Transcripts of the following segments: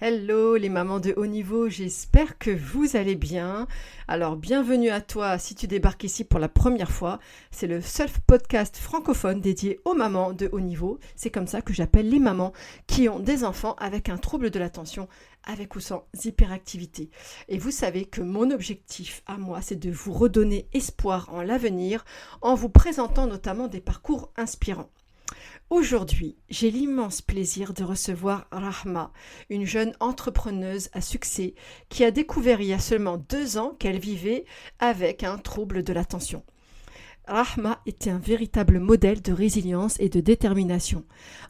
Hello les mamans de haut niveau, j'espère que vous allez bien. Alors bienvenue à toi si tu débarques ici pour la première fois. C'est le seul podcast francophone dédié aux mamans de haut niveau. C'est comme ça que j'appelle les mamans qui ont des enfants avec un trouble de l'attention, avec ou sans hyperactivité. Et vous savez que mon objectif à moi, c'est de vous redonner espoir en l'avenir en vous présentant notamment des parcours inspirants. Aujourd'hui, j'ai l'immense plaisir de recevoir Rahma, une jeune entrepreneuse à succès qui a découvert il y a seulement 2 ans qu'elle vivait avec un trouble de l'attention. Rahma était un véritable modèle de résilience et de détermination.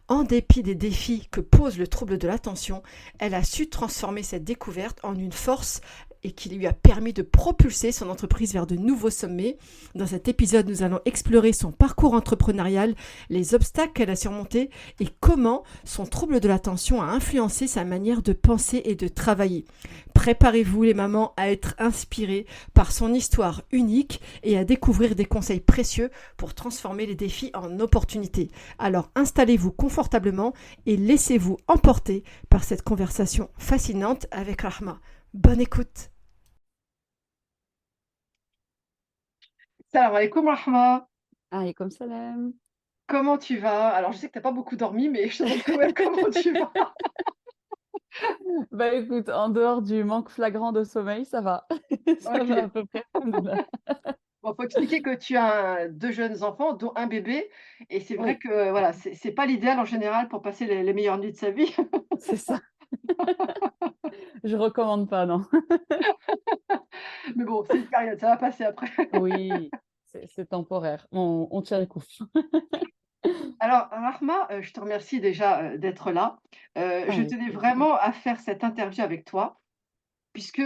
En dépit des défis que pose le trouble de l'attention, elle a su transformer cette découverte en une force et qui lui a permis de propulser son entreprise vers de nouveaux sommets. Dans cet épisode, nous allons explorer son parcours entrepreneurial, les obstacles qu'elle a surmontés et comment son trouble de l'attention a influencé sa manière de penser et de travailler. Préparez-vous les mamans à être inspirées par son histoire unique et à découvrir des conseils précieux pour transformer les défis en opportunités. Alors installez-vous confortablement et laissez-vous emporter par cette conversation fascinante avec Rahma. Bonne écoute. Salam alaikum Rahma, Alaykoum salam. comment tu vas? Alors je sais que t'as pas beaucoup dormi, mais je te demande quand même comment tu vas. Bah écoute, en dehors du manque flagrant de sommeil, ça va. Ça Ok. va à peu près. Alhamdoulilah. Bon, faut expliquer que tu as deux jeunes enfants, dont un bébé, et c'est vrai Oui, que voilà, c'est pas l'idéal en général pour passer les meilleures nuits de sa vie. c'est ça. Je recommande pas, non. Mais bon, c'est une période, ça va passer après. Oui, c'est temporaire. On tient le coup. Alors Rahma, je te remercie déjà, d'être là. Je Avec tenais plaisir. vraiment à faire cette interview avec toi puisque,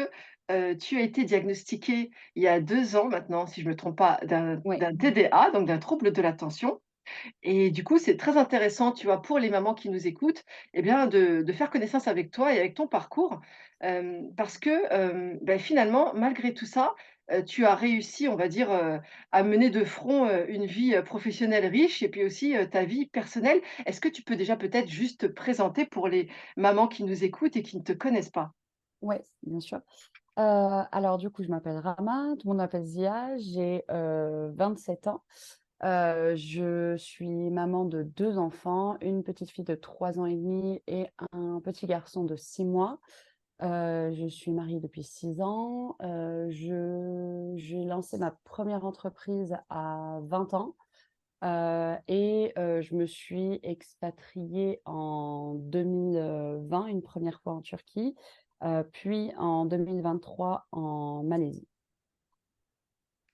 tu as été diagnostiquée il y a 2 ans maintenant, si je ne me trompe pas, Oui, d'un TDA, donc d'un trouble de l'attention. Et du coup, c'est très intéressant, tu vois, pour les mamans qui nous écoutent, eh bien, de faire connaissance avec toi et avec ton parcours, parce que, finalement, malgré tout ça, tu as réussi, on va dire, à mener de front, une vie, professionnelle riche et puis aussi, ta vie personnelle. Est-ce que tu peux déjà peut-être juste te présenter pour les mamans qui nous écoutent et qui ne te connaissent pas? ouais, bien sûr. Alors du coup, je m'appelle Rama, tout le monde m'appelle Zia, j'ai 27 ans. Je suis maman de 2 enfants, une petite fille de 3 ans et demi et un petit garçon de 6 mois. Je suis mariée depuis 6 ans. J'ai lancé ma première entreprise à 20 ans, et je me suis expatriée en 2020 une première fois en Turquie, puis en 2023 en Malaisie.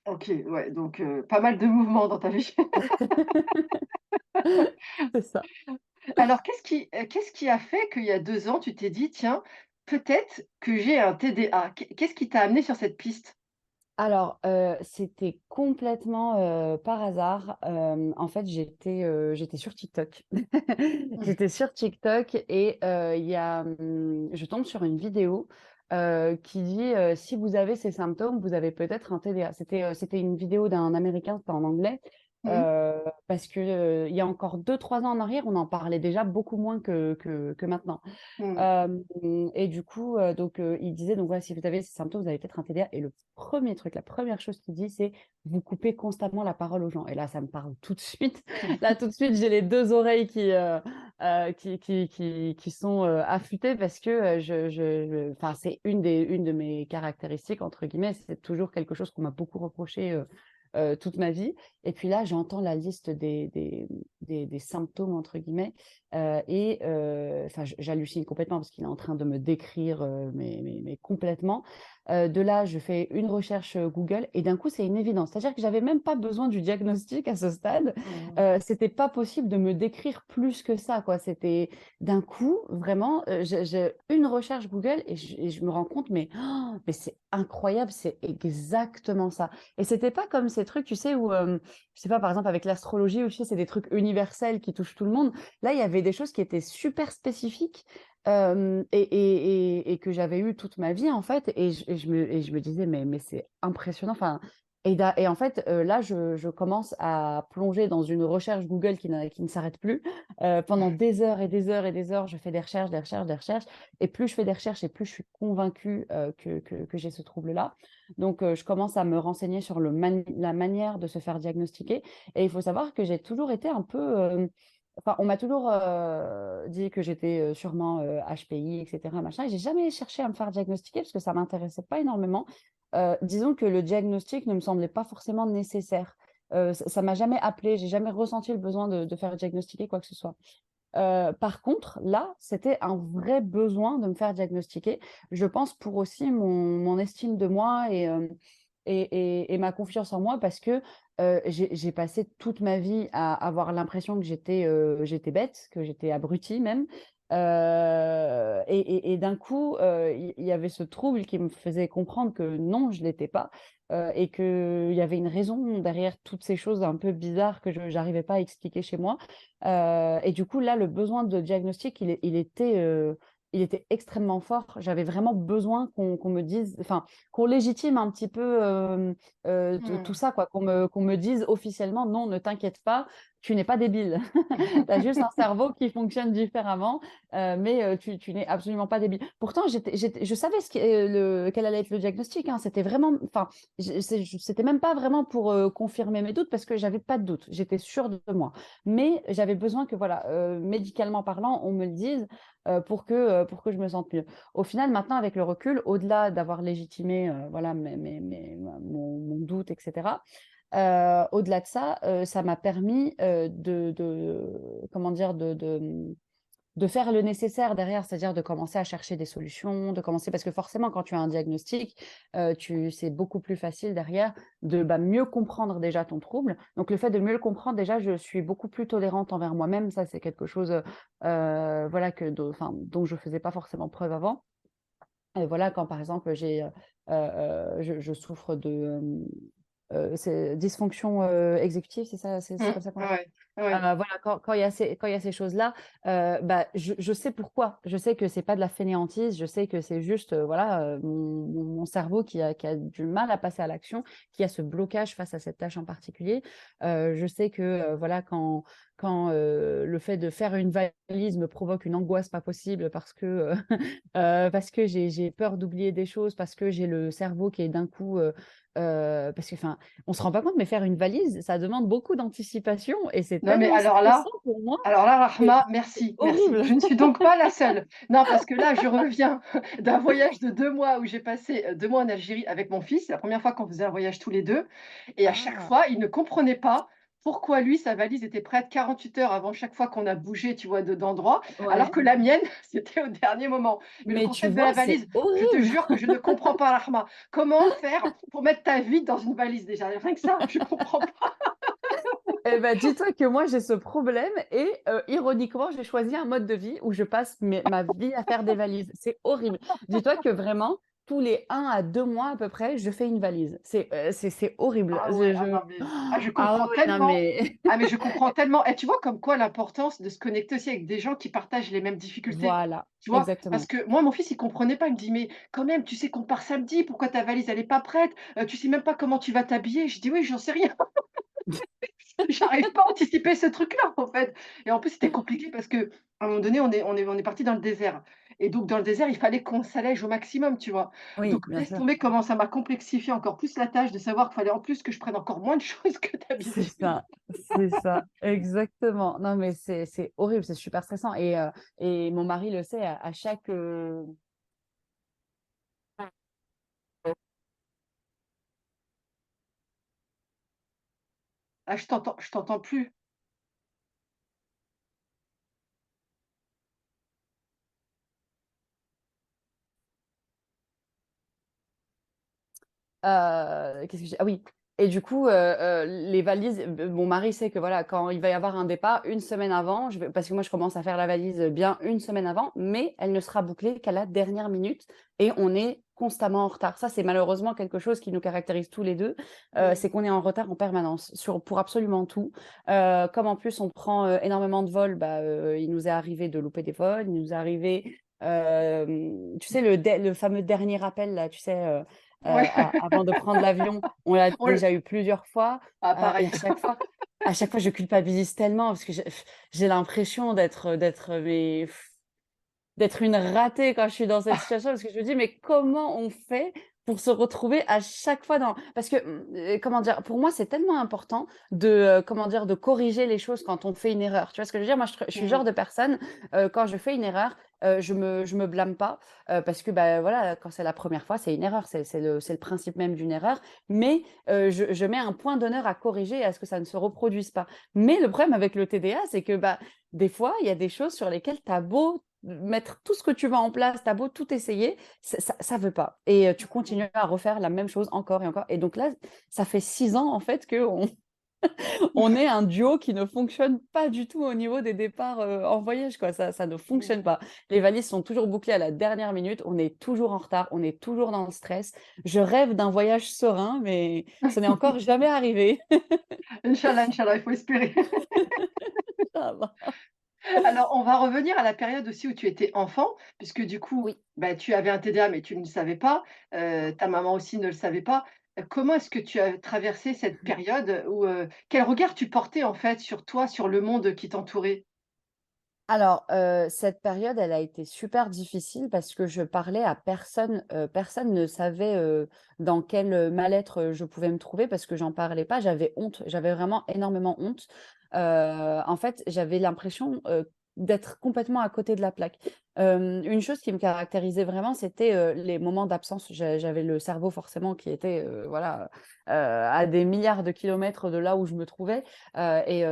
OK, ouais, donc pas mal de mouvements dans ta vie. C'est ça. Alors qu'est-ce qui a fait qu'il y a 2 ans, tu t'es dit: «Tiens, peut-être que j'ai un TDA»? Qu'est-ce qui t'a amené sur cette piste? Alors, c'était complètement, par hasard. En fait, j'étais sur TikTok. Mmh. J'étais sur TikTok et je tombe sur une vidéo, qui dit, «Si vous avez ces symptômes, vous avez peut-être un TDA». C'était une vidéo d'un Américain, c'était en anglais, Mmh. parce que, il y a encore 2-3 ans en arrière, on en parlait déjà beaucoup moins que maintenant. Mmh. Hem Et du coup, il disait donc voilà: «Si vous avez ces symptômes, vous avez peut-être un TDA» et le premier truc, la première chose qu'il dit, c'est: «Vous coupez constamment la parole aux gens» et là, ça me parle tout de suite. Là, tout de suite, j'ai les 2 oreilles qui sont, affûtées parce que, enfin, c'est une de mes «caractéristiques» entre guillemets. C'est toujours quelque chose qu'on m'a beaucoup reproché, toute ma vie et puis là, j'entends la liste des «symptômes» entre guillemets. Enfin, j'hallucine complètement parce qu'il est en train de me décrire, mais complètement. De là, je fais une recherche, Google et d'un coup, c'est une évidence. C'est-à-dire que j'avais même pas besoin du diagnostic à ce stade. Mmh. C'était pas possible de me décrire plus que ça, quoi. C'était d'un coup, vraiment, j'ai une recherche Google et je me rends compte, mais c'est incroyable, c'est exactement ça et c'était pas comme ces trucs, tu sais, où, je sais pas, par exemple, avec l'astrologie où tu sais, c'est des trucs universels qui touchent tout le monde. Là, il y avait des choses qui étaient super spécifiques, et que j'avais eu toute ma vie, en fait et je me disais: «Mais c'est impressionnant». Enfin, Et en fait, là, je commence à plonger dans une recherche Google qui ne s'arrête plus. Pendant des heures et des heures et des heures, je fais des recherches, des recherches, des recherches. Et plus je fais des recherches et plus je suis convaincue que j'ai ce trouble-là. Donc, je commence à me renseigner sur la manière de se faire diagnostiquer. Et il faut savoir que j'ai toujours été un peu... Enfin, on m'a toujours dit que j'étais sûrement HPI, etc. Machin. Et j'ai jamais cherché à me faire diagnostiquer parce que ça m'intéressait pas énormément. Disons que le diagnostic ne me semblait pas forcément nécessaire. Ça m'a jamais appelé, j'ai jamais ressenti le besoin de faire diagnostiquer quoi que ce soit. Par contre, là, c'était un vrai besoin de me faire diagnostiquer. Je pense pour aussi mon estime de moi et ma confiance en moi parce que j'ai passé toute ma vie à avoir l'impression que j'étais bête, que j'étais abrutie même. Et d'un coup, il y avait ce trouble qui me faisait comprendre que non, je ne l'étais pas. Et qu'il y avait une raison derrière toutes ces choses un peu bizarres que je n'arrivais pas à expliquer chez moi. Et du coup, là, le besoin de diagnostic, il était extrêmement fort. J'avais vraiment besoin qu'on me dise, enfin, qu'on légitime un petit peu tout Hmm. ça, quoi, qu'on me dise officiellement, non, ne t'inquiète pas, tu n'es pas débile. Tu as juste un cerveau qui fonctionne différemment, mais tu n'es absolument pas débile. Pourtant, je savais quel allait être le diagnostic. Hein. C'était vraiment, enfin, c'était même pas vraiment pour confirmer mes doutes parce que j'avais pas de doute. J'étais sûre de moi. Mais j'avais besoin que, voilà, médicalement parlant, on me le dise pour que je me sente mieux. Au final, maintenant, avec le recul, au-delà d'avoir légitimé voilà, mon doute, etc., au-delà de ça, ça m'a permis comment dire, de faire le nécessaire derrière, c'est-à-dire de commencer à chercher des solutions, de commencer, parce que forcément, quand tu as un diagnostic, c'est beaucoup plus facile derrière de mieux comprendre déjà ton trouble. Donc, le fait de mieux le comprendre, déjà, je suis beaucoup plus tolérante envers moi-même. Ça, c'est quelque chose voilà, dont je ne faisais pas forcément preuve avant. Et voilà, quand par exemple, je souffre de c'est dysfonction exécutive, c'est ça, c'est Hmm. comme ça qu'on Ouais, ouais. voilà, quand il y a ces choses-là, je sais pourquoi. Je sais que c'est pas de la fainéantise, je sais que c'est juste voilà, mon cerveau qui a du mal à passer à l'action, qui a ce blocage face à cette tâche en particulier. Je sais que voilà, quand le fait de faire une valise me provoque une angoisse pas possible parce que j'ai peur d'oublier des choses, parce que j'ai le cerveau qui est d'un coup parce que enfin on se rend pas compte, mais faire une valise, ça demande beaucoup d'anticipation et c'est Non, mais tellement stressant pour moi alors là, que Rahma, c'est merci, merci. horrible. Je ne suis donc pas la seule. Non, parce que là, je reviens d'un voyage de 2 mois où j'ai passé 2 mois en Algérie avec mon fils. C'est la première fois qu'on faisait un voyage tous les deux. Et à chaque Ah, fois, il ne comprenait pas pourquoi lui, sa valise était prête 48 heures avant chaque fois qu'on a bougé, tu vois, d'endroit, alors ouais. que la mienne, c'était au dernier moment. Mais le Mais tu concept de la vois, c'est valise, je te horrible. jure que je ne comprends pas, Rahma. Comment faire pour mettre ta vie dans une valise déjà? Rien que ça, je ne comprends pas. Eh ben, dis-toi que moi, j'ai ce problème et ironiquement, j'ai choisi un mode de vie où je passe ma vie à faire des valises. C'est horrible. Dis-toi que vraiment, tous les 1 à 2 mois à peu près, je fais une valise. C'est horrible. Ah ouais, ah non, mais je Ah ouais, comprends ouais, non, tellement. mais Ah, mais je comprends tellement. Et tu vois, comme quoi l'importance de se connecter aussi avec des gens qui partagent les mêmes difficultés. voilà, Tu vois, parce exactement. que moi, mon fils, il comprenait pas. Il me dit, mais quand même, tu sais qu'on part samedi, pourquoi ta valise, elle est pas prête? Tu sais même pas comment tu vas t'habiller. Je dis, oui, j'en sais rien. J'arrive pas à anticiper ce truc-là, en fait. Et en plus, c'était compliqué parce que à un moment donné, on est parti dans le désert. Et donc, dans le désert, il fallait qu'on s'allège au maximum, tu vois. Oui, Donc, bien laisse sûr. tomber comment ça m'a complexifié encore plus la tâche de savoir qu'il fallait en plus que je prenne encore moins de choses que d'habitude. C'est ça, exactement. Non, mais c'est horrible, c'est super stressant. Et mon mari le sait, à chaque... Ah, je t'entends plus. qu'est-ce que j'ai... Ah oui. Et du coup, les valises, mon mari sait que voilà, quand il va y avoir un départ, 1 semaine avant, parce que moi, je commence à faire la valise bien 1 semaine avant, mais elle ne sera bouclée qu'à la dernière minute et on est constamment en retard. Ça, c'est malheureusement quelque chose qui nous caractérise tous les deux, Mmh. c'est qu'on est en retard en permanence pour absolument tout. Comme en plus, on prend énormément de vols, il nous est arrivé de louper des vols, il nous est arrivé, tu sais, le fameux dernier appel, là, tu sais, Ouais. avant de prendre l'avion. On l'a On le- déjà eu plusieurs fois, Ah, et pareil. à chaque fois, je culpabilise tellement parce que j'ai l'impression d'être une ratée quand je suis dans cette situation parce que je me dis: «Mais comment on fait pour se retrouver à chaque fois dans» parce que, comment dire? Pour moi, c'est tellement important comment dire? De corriger les choses quand on fait une erreur. Tu vois ce que je veux dire? Moi, je suis le Mm. genre de personne, quand je fais une erreur, je me blâme pas, parce que, bah, voilà, quand c'est la première fois, c'est une erreur, c'est le principe même d'une erreur. Mais, je mets un point d'honneur à corriger et à ce que ça ne se reproduise pas. Mais le problème avec le TDA, c'est que, bah, des fois, il y a des choses sur lesquelles tu as beau mettre tout ce que tu veux en place, tu as beau tout essayer, ça veut pas et tu continues à refaire la même chose encore et encore et donc là, ça fait 6 ans en fait qu'on on est un duo qui ne fonctionne pas du tout au niveau des départs, en voyage quoi, ça ne fonctionne pas. Les valises sont toujours bouclées à la dernière minute, on est toujours en retard, on est toujours dans le stress. Je rêve d'un voyage serein, mais ce n'est encore jamais arrivé. Inch'Allah, Inch'Allah, il faut espérer. Ça va. Alors, on va revenir à la période aussi où tu étais enfant, puisque du coup, Oui. bah, tu avais un TDA, mais tu ne le savais pas. Ta maman aussi ne le savait pas. Comment est-ce que tu as traversé cette période où, quel regard tu portais en fait sur toi, sur le monde qui t'entourait? Alors, cette période, elle a été super difficile parce que je parlais à personne, personne ne savait, dans quel, mal-être, je pouvais me trouver parce que j'en parlais pas. J'avais honte, j'avais vraiment énormément honte. En fait, j'avais l'impression, d'être complètement à côté de la plaque. Une chose qui me caractérisait vraiment, c'était, les moments d'absence. J'avais le cerveau forcément qui était, voilà, à des milliards de kilomètres de là où je me trouvais,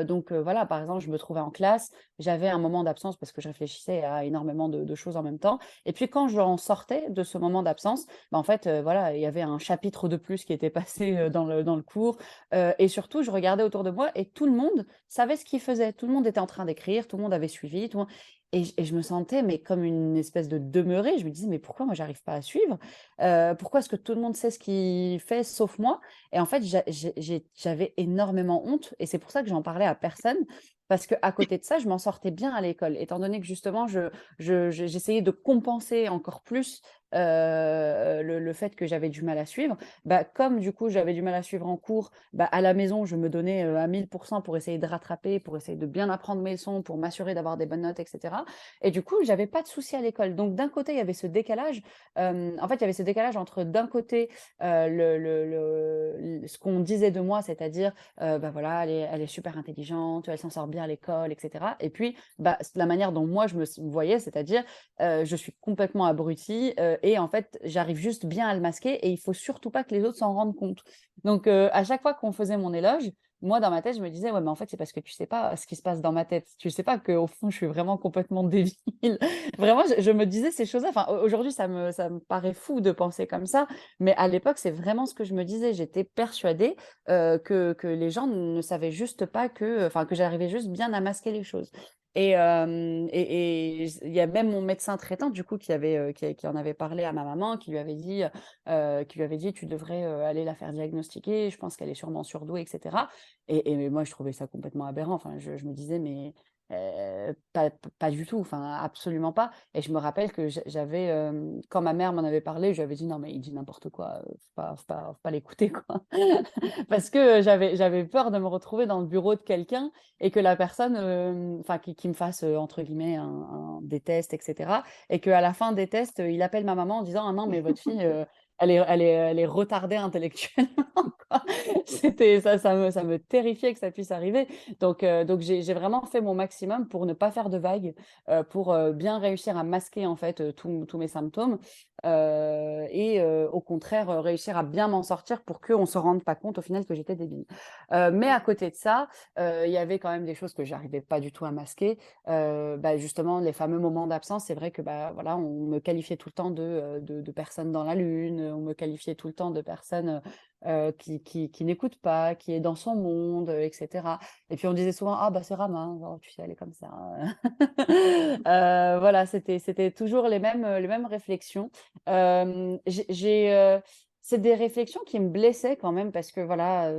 donc voilà, par exemple, je me trouvais en classe, j'avais un moment d'absence parce que je réfléchissais à énormément de choses en même temps. Et puis quand j'en sortais de ce moment d'absence, bah, en fait, voilà, il y avait un chapitre de plus qui était passé, dans le cours, et surtout, je regardais autour de moi et tout le monde savait ce qu'il faisait. Tout le monde était en train d'écrire, tout le monde avait suivi, tout le monde et je me sentais mais comme une espèce de demeurée. Je me disais: «Mais pourquoi moi j'arrive pas à suivre? Pourquoi est-ce que tout le monde sait ce qu'il fait sauf moi?» Et en fait, j'avais énormément honte et c'est pour ça que j'en parlais à personne parce qu'à côté de ça, je m'en sortais bien à l'école, étant donné que justement j'essayais de compenser encore plus, le fait que j'avais du mal à suivre. Bah, comme du coup, j'avais du mal à suivre en cours, bah, à la maison, je me donnais, à 1000 pour essayer de rattraper, pour essayer de bien apprendre mes leçons, pour m'assurer d'avoir des bonnes notes et cetera et du coup, j'avais pas de soucis à l'école. Donc d'un côté, il y avait ce décalage, en fait, il y avait ce décalage entre d'un côté, ce qu'on disait de moi, c'est-à-dire, bah, voilà, elle est super intelligente, elle s'en sort bien à l'école et cetera et puis, bah, la manière dont moi je me voyais, c'est-à-dire, je suis complètement abrutie, et en fait, j'arrive juste bien à le masquer et il faut surtout pas que les autres s'en rendent compte. Donc, à chaque fois qu'on faisait mon éloge, moi, dans ma tête, je me disais: «Ouais, mais en fait, c'est parce que tu sais pas ce qui se passe dans ma tête. Tu sais pas qu'au fond, je suis vraiment complètement débile». Vraiment, je me disais ces choses-là. Enfin, aujourd'hui, ça me paraît fou de penser comme ça, mais à l'époque, c'est vraiment ce que je me disais. J'étais persuadée, que les gens ne savaient juste pas enfin, que j'arrivais juste bien à masquer les choses. Et il y a même mon médecin traitant, du coup, qui en avait parlé à ma maman, qui lui avait dit: «Tu devrais, aller la faire diagnostiquer, je pense qu'elle est sûrement surdouée» et cetera et moi, je trouvais ça complètement aberrant. Enfin, je me disais: «Mais, pas du tout, enfin, absolument pas» et je me rappelle que j'avais, quand ma mère m'en avait parlé, je lui avais dit: «Non, mais il dit n'importe quoi, faut pas l'écouter, quoi». Parce que, j'avais peur de me retrouver dans le bureau de quelqu'un et que la personne, enfin qui me fasse, entre guillemets un des tests et cetera et qu'à la fin des tests, il appelle ma maman en disant: «Ah non, mais votre fille, elle est retardée intellectuellement», quoi. C'était ça me terrifiait que ça puisse arriver. Donc j'ai vraiment fait mon maximum pour ne pas faire de vagues, pour, bien réussir à masquer en fait, tous mes symptômes, au contraire, réussir à bien m'en sortir pour qu'on ne se rende pas compte au final que j'étais débile. Mais à côté de ça, il y avait quand même des choses que j'arrivais pas du tout à masquer. Bah, justement, les fameux moments d'absence, c'est vrai que, bah, voilà, on me qualifiait tout le temps de personne dans la lune, on me qualifiait tout le temps de personne, qui n'écoute pas, qui est dans son monde, et cetera et puis on disait souvent: «Ah bah, c'est Rama, oh, tu sais, elle est comme ça». Voilà, c'était toujours les mêmes réflexions. C'est des réflexions qui me blessaient quand même parce que voilà,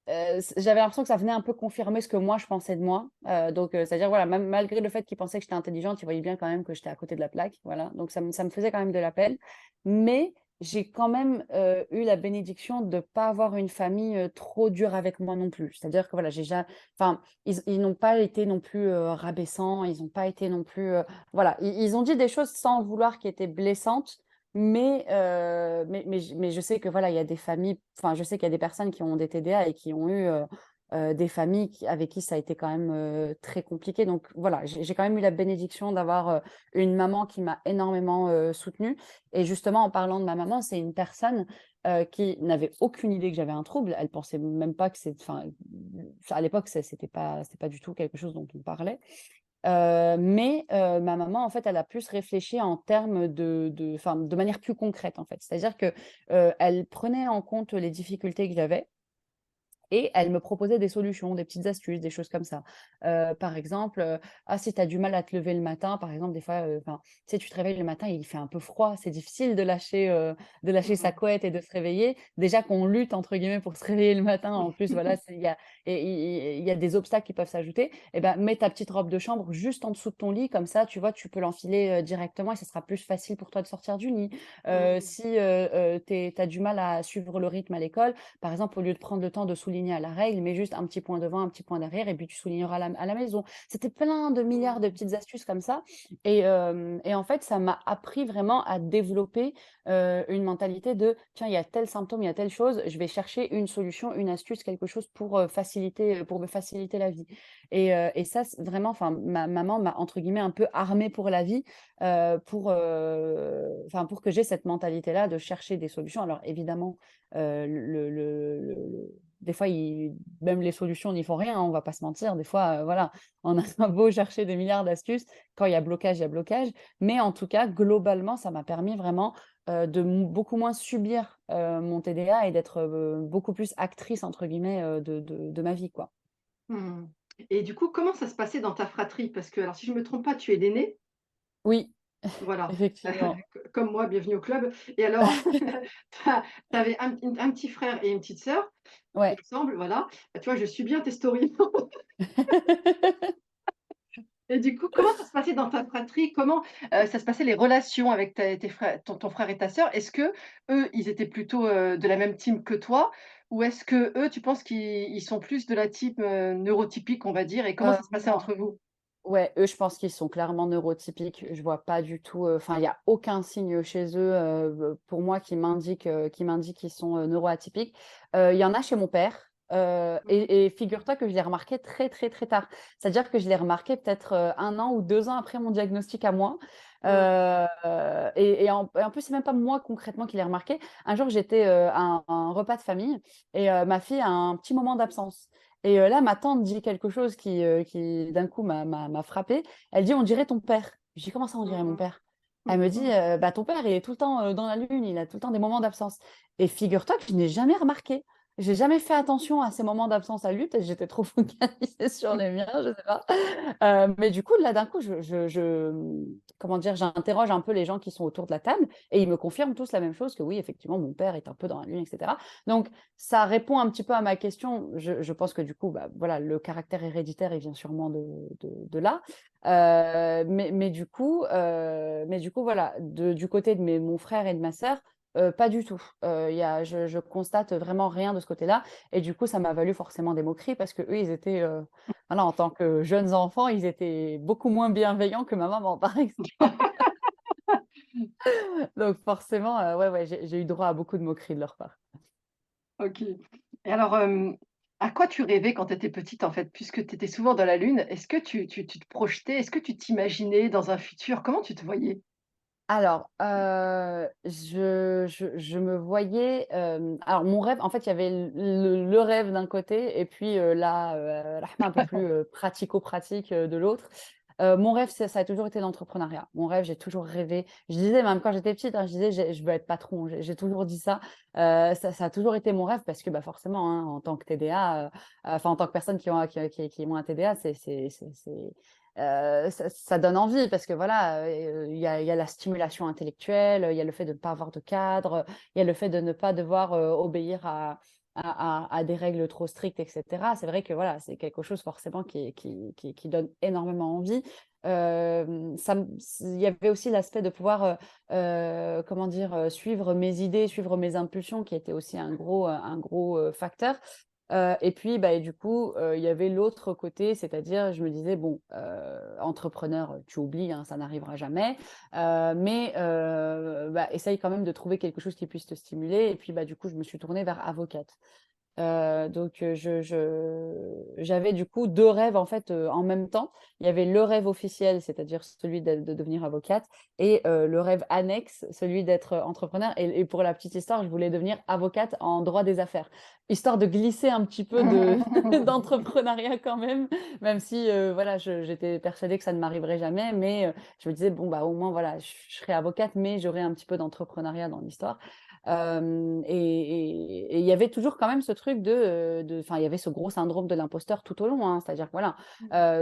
j'avais l'impression que ça venait un peu confirmer ce que moi je pensais de moi, donc c'est-à-dire voilà, même malgré le fait qu'ils pensaient que j'étais intelligente, ils voyaient bien quand même que j'étais à côté de la plaque, voilà, donc ça me faisait quand même de la peine, mais j'ai quand même eu la bénédiction de ne pas avoir une famille trop dure avec moi non plus. C'est-à-dire que voilà, enfin, ils n'ont pas été non plus rabaissants, ils n'ont pas été non plus. Voilà, ils ont dit des choses sans le vouloir qui étaient blessantes, mais je sais que voilà, il y a des familles, enfin, je sais qu'il y a des personnes qui ont des TDA et qui ont eu des familles avec qui ça a été quand même très compliqué. Donc voilà, j'ai quand même eu la bénédiction d'avoir une maman qui m'a énormément soutenue. Et justement, en parlant de ma maman, c'est une personne qui n'avait aucune idée que j'avais un trouble. Elle pensait même pas que c'est, enfin, à l'époque, c'était pas du tout quelque chose dont on parlait. Ma maman, en fait, elle a plus réfléchi en termes enfin, de manière plus concrète, en fait. C'est-à-dire que elle prenait en compte les difficultés que j'avais. Et elle me proposait des solutions, des petites astuces, des choses comme ça. Par exemple, si tu as du mal à te lever le matin, par exemple, des fois, enfin, tu sais, tu te réveilles le matin, il fait un peu froid, c'est difficile de lâcher sa Mhm. couette et de se réveiller. Déjà qu'on lutte, entre guillemets, pour se réveiller le matin, en plus, voilà, il y a des obstacles qui peuvent s'ajouter. Et ben, mets ta petite robe de chambre juste en dessous de ton lit, comme ça, tu vois, tu peux l'enfiler directement et ça sera plus facile pour toi de sortir du lit. Mhm. Si tu as du mal à suivre le rythme à l'école, par exemple, au lieu de prendre le temps de souligner à la règle, mets juste un petit point devant, un petit point derrière, et puis tu souligneras à la maison. C'était plein de milliards de Mhm. petites astuces comme ça. Et en fait, ça m'a appris vraiment à développer une mentalité de, tiens, il y a tel symptôme, il y a telle chose, je vais chercher une solution, une astuce, quelque chose pour me faciliter la vie. Et ça, vraiment, enfin, ma maman m'a, entre guillemets, un peu armée pour la vie, enfin, pour que j'ai cette mentalité-là de chercher des solutions. Alors, évidemment, des fois, même les solutions n'y font rien, hein, on va pas se mentir. Des fois, voilà, on a beau chercher des milliards d'astuces, quand il y a blocage, il y a blocage. Mais en tout cas, globalement, ça m'a permis vraiment de beaucoup moins subir mon TDA et d'être beaucoup plus actrice, entre guillemets, de ma vie, quoi. Mhm. Et du coup, comment ça se passait dans ta fratrie? Parce que, alors, si je ne me trompe pas, tu es l'aîné. Oui, Voilà, effectivement. comme moi, bienvenue au club. Et alors, tu avais un petit frère et une petite sœur, il Ouais. me semble, voilà. Bah, tu vois, je suis bien tes stories. Et du coup, comment ça se passait dans ta fratrie? Comment, ça se passait les relations avec tes frères ton frère et ta sœur? Est-ce que eux, ils étaient plutôt, de la même team que toi? Ou est-ce que eux, tu penses qu'ils sont plus de la team, neurotypique, on va dire? Et comment ça se passait Non. entre vous? Ouais, eux, je pense qu'ils sont clairement neurotypiques. Je vois pas du tout, enfin, il y a aucun signe chez eux, pour moi qui m'indique qu'ils sont, neuroatypiques. Il y en a chez mon père, Mmh. et figure-toi que je l'ai remarqué très, très, très tard. C'est-à-dire que je l'ai remarqué peut-être, 1 an ou 2 ans après mon diagnostic à moi, Mmh. et en plus, c'est même pas moi concrètement qui l'ai remarqué. Un jour, j'étais, à un repas de famille et ma fille a un petit moment d'absence. Et là, ma tante dit quelque chose qui d'un coup, m'a frappée. Elle dit: «On dirait ton père». Je dis: «Comment ça, on dirait mon Mmh père?» Elle me dit: mh. «Bah, ton père, il est tout le temps, dans la lune, il a tout le temps des moments d'absence». Et figure-toi que je n'ai jamais remarqué. J'ai jamais fait attention à ces moments d'absence à lui, peut-être j'étais trop focalisée sur les miens, je sais pas. Mais du coup, là, d'un coup, comment dire? J'interroge un peu les gens qui sont autour de la table et ils me confirment tous la même chose, que oui, effectivement, mon père est un peu dans la lune, et cetera. Donc ça répond un petit peu à ma question. Je pense que du coup, bah, voilà, le caractère héréditaire, il vient sûrement de là. Mais du coup, voilà, du côté de mon frère et de ma sœur, pas du tout. Je constate vraiment rien de ce côté-là. Et du coup, ça m'a valu forcément des moqueries parce que eux, ils étaient, voilà, en tant que jeunes enfants, ils étaient beaucoup moins bienveillants que ma maman, par exemple. Donc forcément, ouais, ouais, j'ai eu droit à beaucoup de moqueries de leur part. OK. Et alors, à quoi tu rêvais quand tu étais petite, en fait? Puisque tu étais souvent dans la lune, est-ce que tu te projetais? Est-ce que tu t'imaginais dans un futur? Comment tu te voyais? Alors, je me voyais, alors mon rêve, en fait, il y avait le rêve d'un côté et puis, Rahma un peu plus, pratico-pratique, de l'autre. Mon rêve, ça a toujours été l'entrepreneuriat. Mon rêve, j'ai toujours rêvé. Je disais même quand j'étais petite, hein, je disais: «Je veux être patron». J'ai toujours dit ça. Ça a toujours été mon rêve parce que, bah, forcément, hein, en tant que TDA, enfin, en tant que personne qui ont un TDA, ça donne envie parce que voilà, il y a la stimulation intellectuelle, il y a le fait de ne pas avoir de cadre, il y a le fait de ne pas devoir, obéir à des règles trop strictes et cetera. C'est vrai que voilà, c'est quelque chose forcément qui donne énormément envie. il y avait aussi l'aspect de pouvoir, comment dire, suivre mes idées, suivre mes impulsions qui était aussi un gros facteur. Et puis, bah, et du coup, il y avait l'autre côté, c'est-à-dire, je me disais, bon, entrepreneur, tu oublies, hein, ça n'arrivera jamais, mais bah, essaye quand même de trouver quelque chose qui puisse te stimuler. Et puis, bah, du coup, je me suis tournée vers avocate. Donc j'avais du coup 2 rêves en fait, en même temps. Il y avait le rêve officiel, c'est-à-dire celui de devenir avocate et le rêve annexe, celui d'être entrepreneur et pour la petite histoire, je voulais devenir avocate en droit des affaires, histoire de glisser un petit peu de d'entrepreneuriat quand même, même si, voilà, j'étais persuadée que ça ne m'arriverait jamais, mais je me disais: «Bon, bah, au moins, voilà, je serai avocate, mais j'aurai un petit peu d'entrepreneuriat dans l'histoire». Et il y avait toujours quand même ce truc enfin, il y avait ce gros syndrome de l'imposteur tout au long, hein. C'est-à-dire que voilà,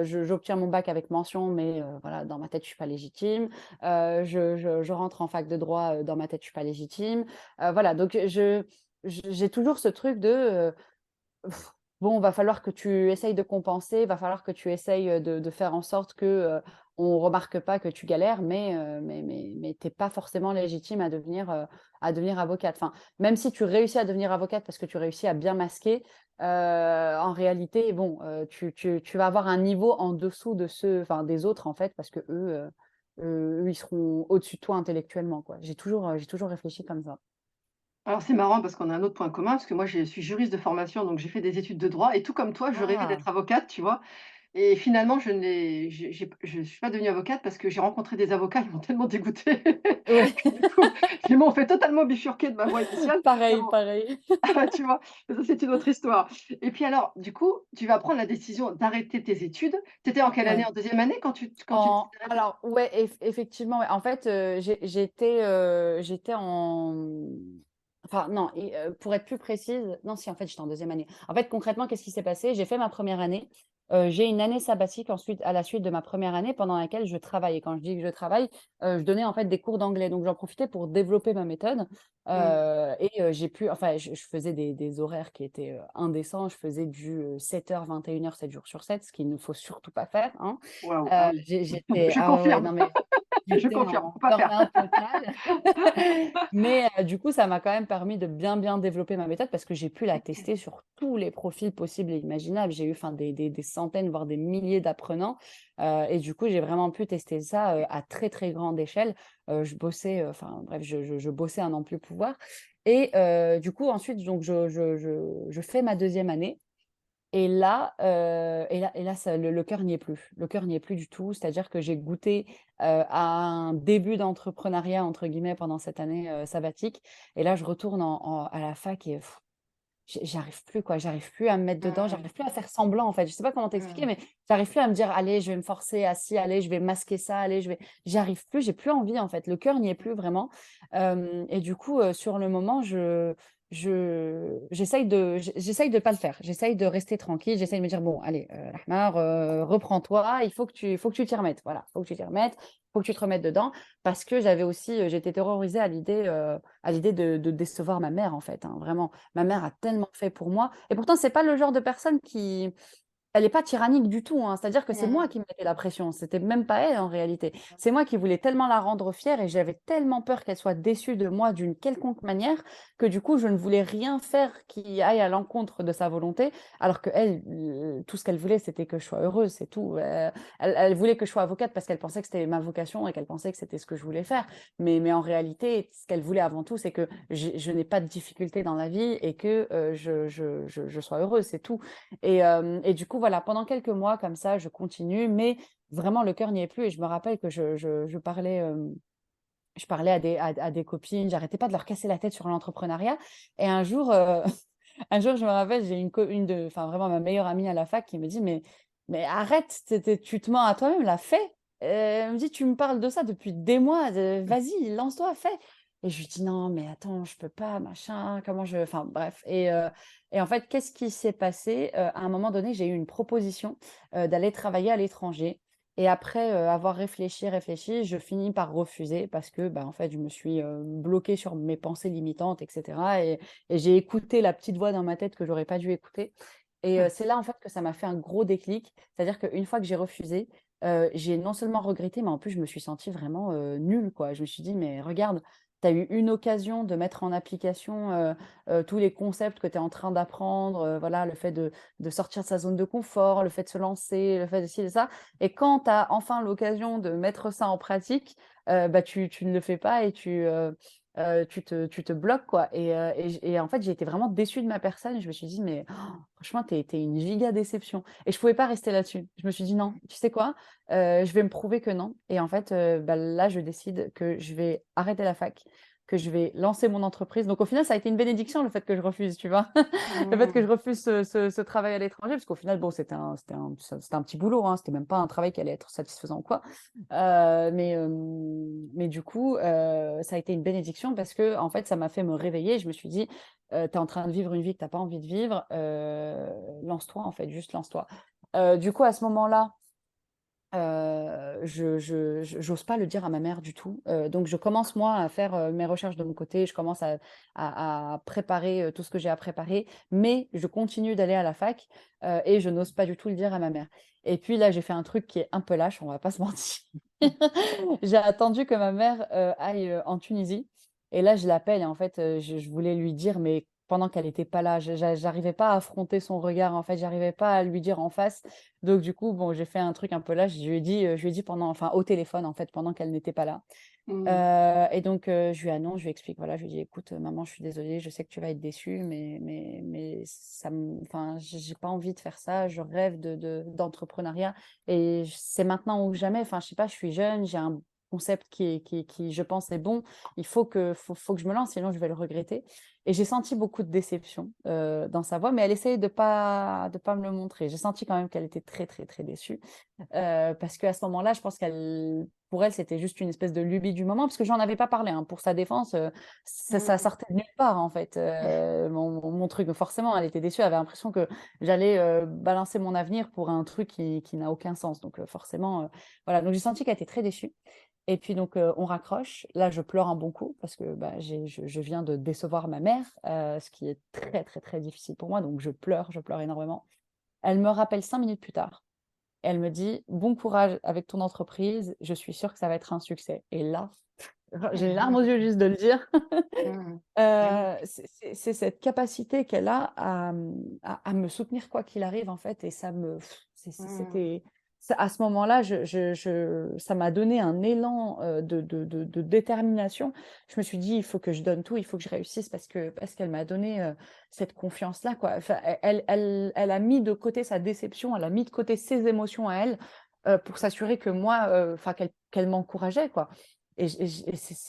j'obtiens mon bac avec mention, mais voilà, dans ma tête, je suis pas légitime. Je rentre en fac de droit, dans ma tête, je suis pas légitime. Voilà, donc j'ai toujours ce truc de, bon, va falloir que tu essayes de compenser, va falloir que tu essayes, de faire en sorte que, on remarque pas que tu galères, mais tu pas forcément légitime à devenir avocate. Enfin, même si tu réussis à devenir avocate parce que tu réussis à bien masquer, en réalité, bon, tu vas avoir un niveau en dessous de ceux enfin, des autres, en fait, parce qu'eux, eux, ils seront au-dessus de toi intellectuellement, quoi. J'ai toujours réfléchi comme ça. Alors c'est marrant parce qu'on a un autre point commun, parce que moi je suis juriste de formation, donc j'ai fait des études de droit et tout comme toi, je rêvais Ah! d'être avocate, tu vois? Et finalement, je suis pas devenue avocate parce que j'ai rencontré des avocats, ils m'ont tellement dégoûtée Ouais, que du coup, ils m'ont fait totalement bifurquer de ma voie initiale. Mais pareil, bon, pareil. tu vois? Ça, c'est une autre histoire. Et puis alors, du coup, tu vas prendre la décision d'arrêter tes études. Tu étais en quelle année? Ouais. En deuxième année quand tu décides d'arrêter? Alors ouais, effectivement, ouais. En fait, j'étais enfin non, pour être plus précise, non si en fait j'étais en deuxième année. En fait, concrètement, qu'est-ce qui s'est passé? J'ai fait ma première année, j'ai une année sabbatique ensuite à la suite de ma première année pendant laquelle je travaille et quand je dis que je travaille, je donnais en fait des cours d'anglais. Donc j'en profitais pour développer ma méthode, Mmh. j'ai pu enfin je faisais des horaires qui étaient, indécents. Je faisais du, 7h-21h, 7 jours sur 7, ce qu'il ne faut surtout pas faire, hein. Waouh, ah oui. J'étais Je ah ouais, ouais, confirme, non mais je j'étais confirme, en faut pas faire. burn-out total. Mais du coup, ça m'a quand même permis de bien développer ma méthode parce que j'ai pu la tester sur tous les profils possibles et imaginables. J'ai eu enfin des centaines, voire des milliers d'apprenants, et du coup, j'ai vraiment pu tester ça, à très grande échelle. Je bossais, enfin bref, je bossais à n'en plus pouvoir et du coup, ensuite donc je fais ma deuxième année et là ça le cœur n'y est plus. Le cœur n'y est plus du tout. C'est-à-dire que j'ai goûté, à un début «d'entrepreneuriat» entre guillemets pendant cette année, sabbatique et là je retourne à la fac et j'arrive plus quoi, j'arrive plus à me mettre dedans, Mmh, j'arrive plus à faire semblant en fait. Je sais pas comment t'expliquer, mmh. mais j'arrive plus à me dire: «Allez, je vais me forcer à ci, allez, je vais masquer ça, allez, je vais» j'arrive plus, j'ai plus envie en fait. Le cœur n'y est plus vraiment, et du coup, sur le moment, j'essaye de pas le faire. J'essaye de rester tranquille, j'essaye de me dire: «Bon allez, Rahma, reprends-toi, il faut que tu t'y remettes, voilà, il faut que tu t'y remettes, il faut que tu te remettes dedans». Parce que j'avais aussi, j'étais terrorisée à l'idée de décevoir ma mère en fait, hein, vraiment. Ma mère a tellement fait pour moi et pourtant c'est pas le genre de personne qui elle est pas tyrannique du tout, hein. C'est-à-dire que c'est moi Mmh. qui me mettais la pression, c'était même pas elle en réalité. C'est moi qui voulais tellement la rendre fière et j'avais tellement peur qu'elle soit déçue de moi d'une quelconque manière que du coup je ne voulais rien faire qui aille à l'encontre de sa volonté, alors qu'elle, tout ce qu'elle voulait c'était que je sois heureuse, c'est tout. Elle voulait que je sois avocate parce qu'elle pensait que c'était ma vocation et qu'elle pensait que c'était ce que je voulais faire. Mais en réalité, ce qu'elle voulait avant tout, c'est que je n'ai pas de difficultés dans la vie et que, je sois heureuse, c'est tout. Et du coup, voilà, pendant quelques mois comme ça, je continue, mais vraiment le cœur n'y est plus et je me rappelle que je parlais à des copines, j'arrêtais pas de leur casser la tête sur l'entrepreneuriat et un jour, un jour, je me rappelle, j'ai une de enfin vraiment ma meilleure amie à la fac qui me dit: «Mais arrête, tu te mens à toi-même là, fais!» Elle me dit: «Tu me parles de ça depuis des mois, vas-y, lance-toi, fais!» Et je lui dis: «Non, mais attends, je peux pas, machin, comment je» enfin bref et en fait, qu'est-ce qui s'est passé? À un moment donné, j'ai eu une proposition, d'aller travailler à l'étranger et après, avoir réfléchi, je finis par refuser parce que, bah, en fait, je me suis, bloquée sur mes pensées limitantes et cetera et j'ai écouté la petite voix dans ma tête que j'aurais pas dû écouter et Mmh. c'est là, en fait, que ça m'a fait un gros déclic. C'est-à-dire qu'une fois que j'ai refusé, j'ai non seulement regretté, mais en plus, je me suis sentie vraiment nulle, quoi. Je me suis dit, mais regarde, tu as eu une occasion de mettre en application tous les concepts que tu es en train d'apprendre, voilà, le fait de sortir de sa zone de confort, le fait de se lancer, le fait de ci, de ça. Et quand tu as enfin l'occasion de mettre ça en pratique, bah, tu ne le fais pas et tu te bloques, quoi. Et en fait, j'ai été vraiment déçue de ma personne. Je me suis dit, mais oh, franchement, t'es une giga déception. Et je pouvais pas rester là-dessus. Je me suis dit, non, tu sais quoi? Je vais me prouver que non. Et en fait, bah, là, je décide que je vais arrêter la fac, que je vais lancer mon entreprise. Donc, au final, ça a été une bénédiction, le fait que je refuse, tu vois. Le fait que je Mmh. refuse ce travail à l'étranger, parce qu'au final, bon, c'était un petit boulot, hein. C'était même pas un travail qui allait être satisfaisant ou quoi. Mais du coup, ça a été une bénédiction parce que, en fait, ça m'a fait me réveiller. Je me suis dit, tu es en train de vivre une vie que tu n'as pas envie de vivre. Lance-toi, en fait, juste lance-toi. Du coup, à ce moment-là, j'ose pas le dire à ma mère du tout. Donc, je commence, moi, à faire mes recherches de mon côté. Je commence à préparer tout ce que j'ai à préparer. Mais je continue d'aller à la fac et je n'ose pas du tout le dire à ma mère. Et puis là, j'ai fait un truc qui est un peu lâche, on va pas se mentir. J'ai attendu que ma mère aille en Tunisie. Et là, je l'appelle et en fait, je voulais lui dire, mais pendant qu'elle n'était pas là, j'arrivais pas à affronter son regard. En fait, j'arrivais pas à lui dire en face. Donc, du coup, bon, j'ai fait un truc un peu lâche. Je lui ai dit pendant, enfin, au téléphone, en fait, pendant qu'elle n'était pas là. Mmh. Et donc, je lui annonce, je lui explique, voilà, je lui dis, écoute, maman, je suis désolée, je sais que tu vas être déçue, mais enfin, j'ai pas envie de faire ça, je rêve d'entrepreneuriat et c'est maintenant ou jamais, enfin, je sais pas, je suis jeune, j'ai un concept qui, je pense, est bon, faut que je me lance, sinon je vais le regretter. Et j'ai senti beaucoup de déception dans sa voix, mais elle essayait de pas me le montrer. J'ai senti quand même qu'elle était très, très, très déçue. Parce qu'à ce moment-là, je pense pour elle, c'était juste une espèce de lubie du moment, parce que j'en avais pas parlé, hein. Pour sa défense, ça Mmh. sortait de nulle part, en fait, mon truc. Forcément, elle était déçue, elle avait l'impression que j'allais balancer mon avenir pour un truc qui n'a aucun sens. Donc, forcément, voilà. Donc, j'ai senti qu'elle était très déçue. Et puis, donc, on raccroche. Là, je pleure un bon coup, parce que bah, je viens de décevoir ma mère, ce qui est très, très, très difficile pour moi. Donc, je pleure énormément. Elle me rappelle 5 minutes plus tard. Elle me dit: «Bon courage avec ton entreprise, je suis sûre que ça va être un succès» et là, j'ai les larmes aux yeux juste de le dire. Mmh. C'est cette capacité qu'elle a à me soutenir quoi qu'il arrive, en fait, et ça me Mmh. c'était à ce moment-là, ça m'a donné un élan, de détermination. Je me suis dit: «Il faut que je donne tout, il faut que je réussisse» parce qu'elle m'a donné, cette confiance-là, quoi. Enfin, elle a mis de côté sa déception, elle a mis de côté ses émotions à elle, pour s'assurer que moi, enfin qu'elle m'encourageait, quoi. Et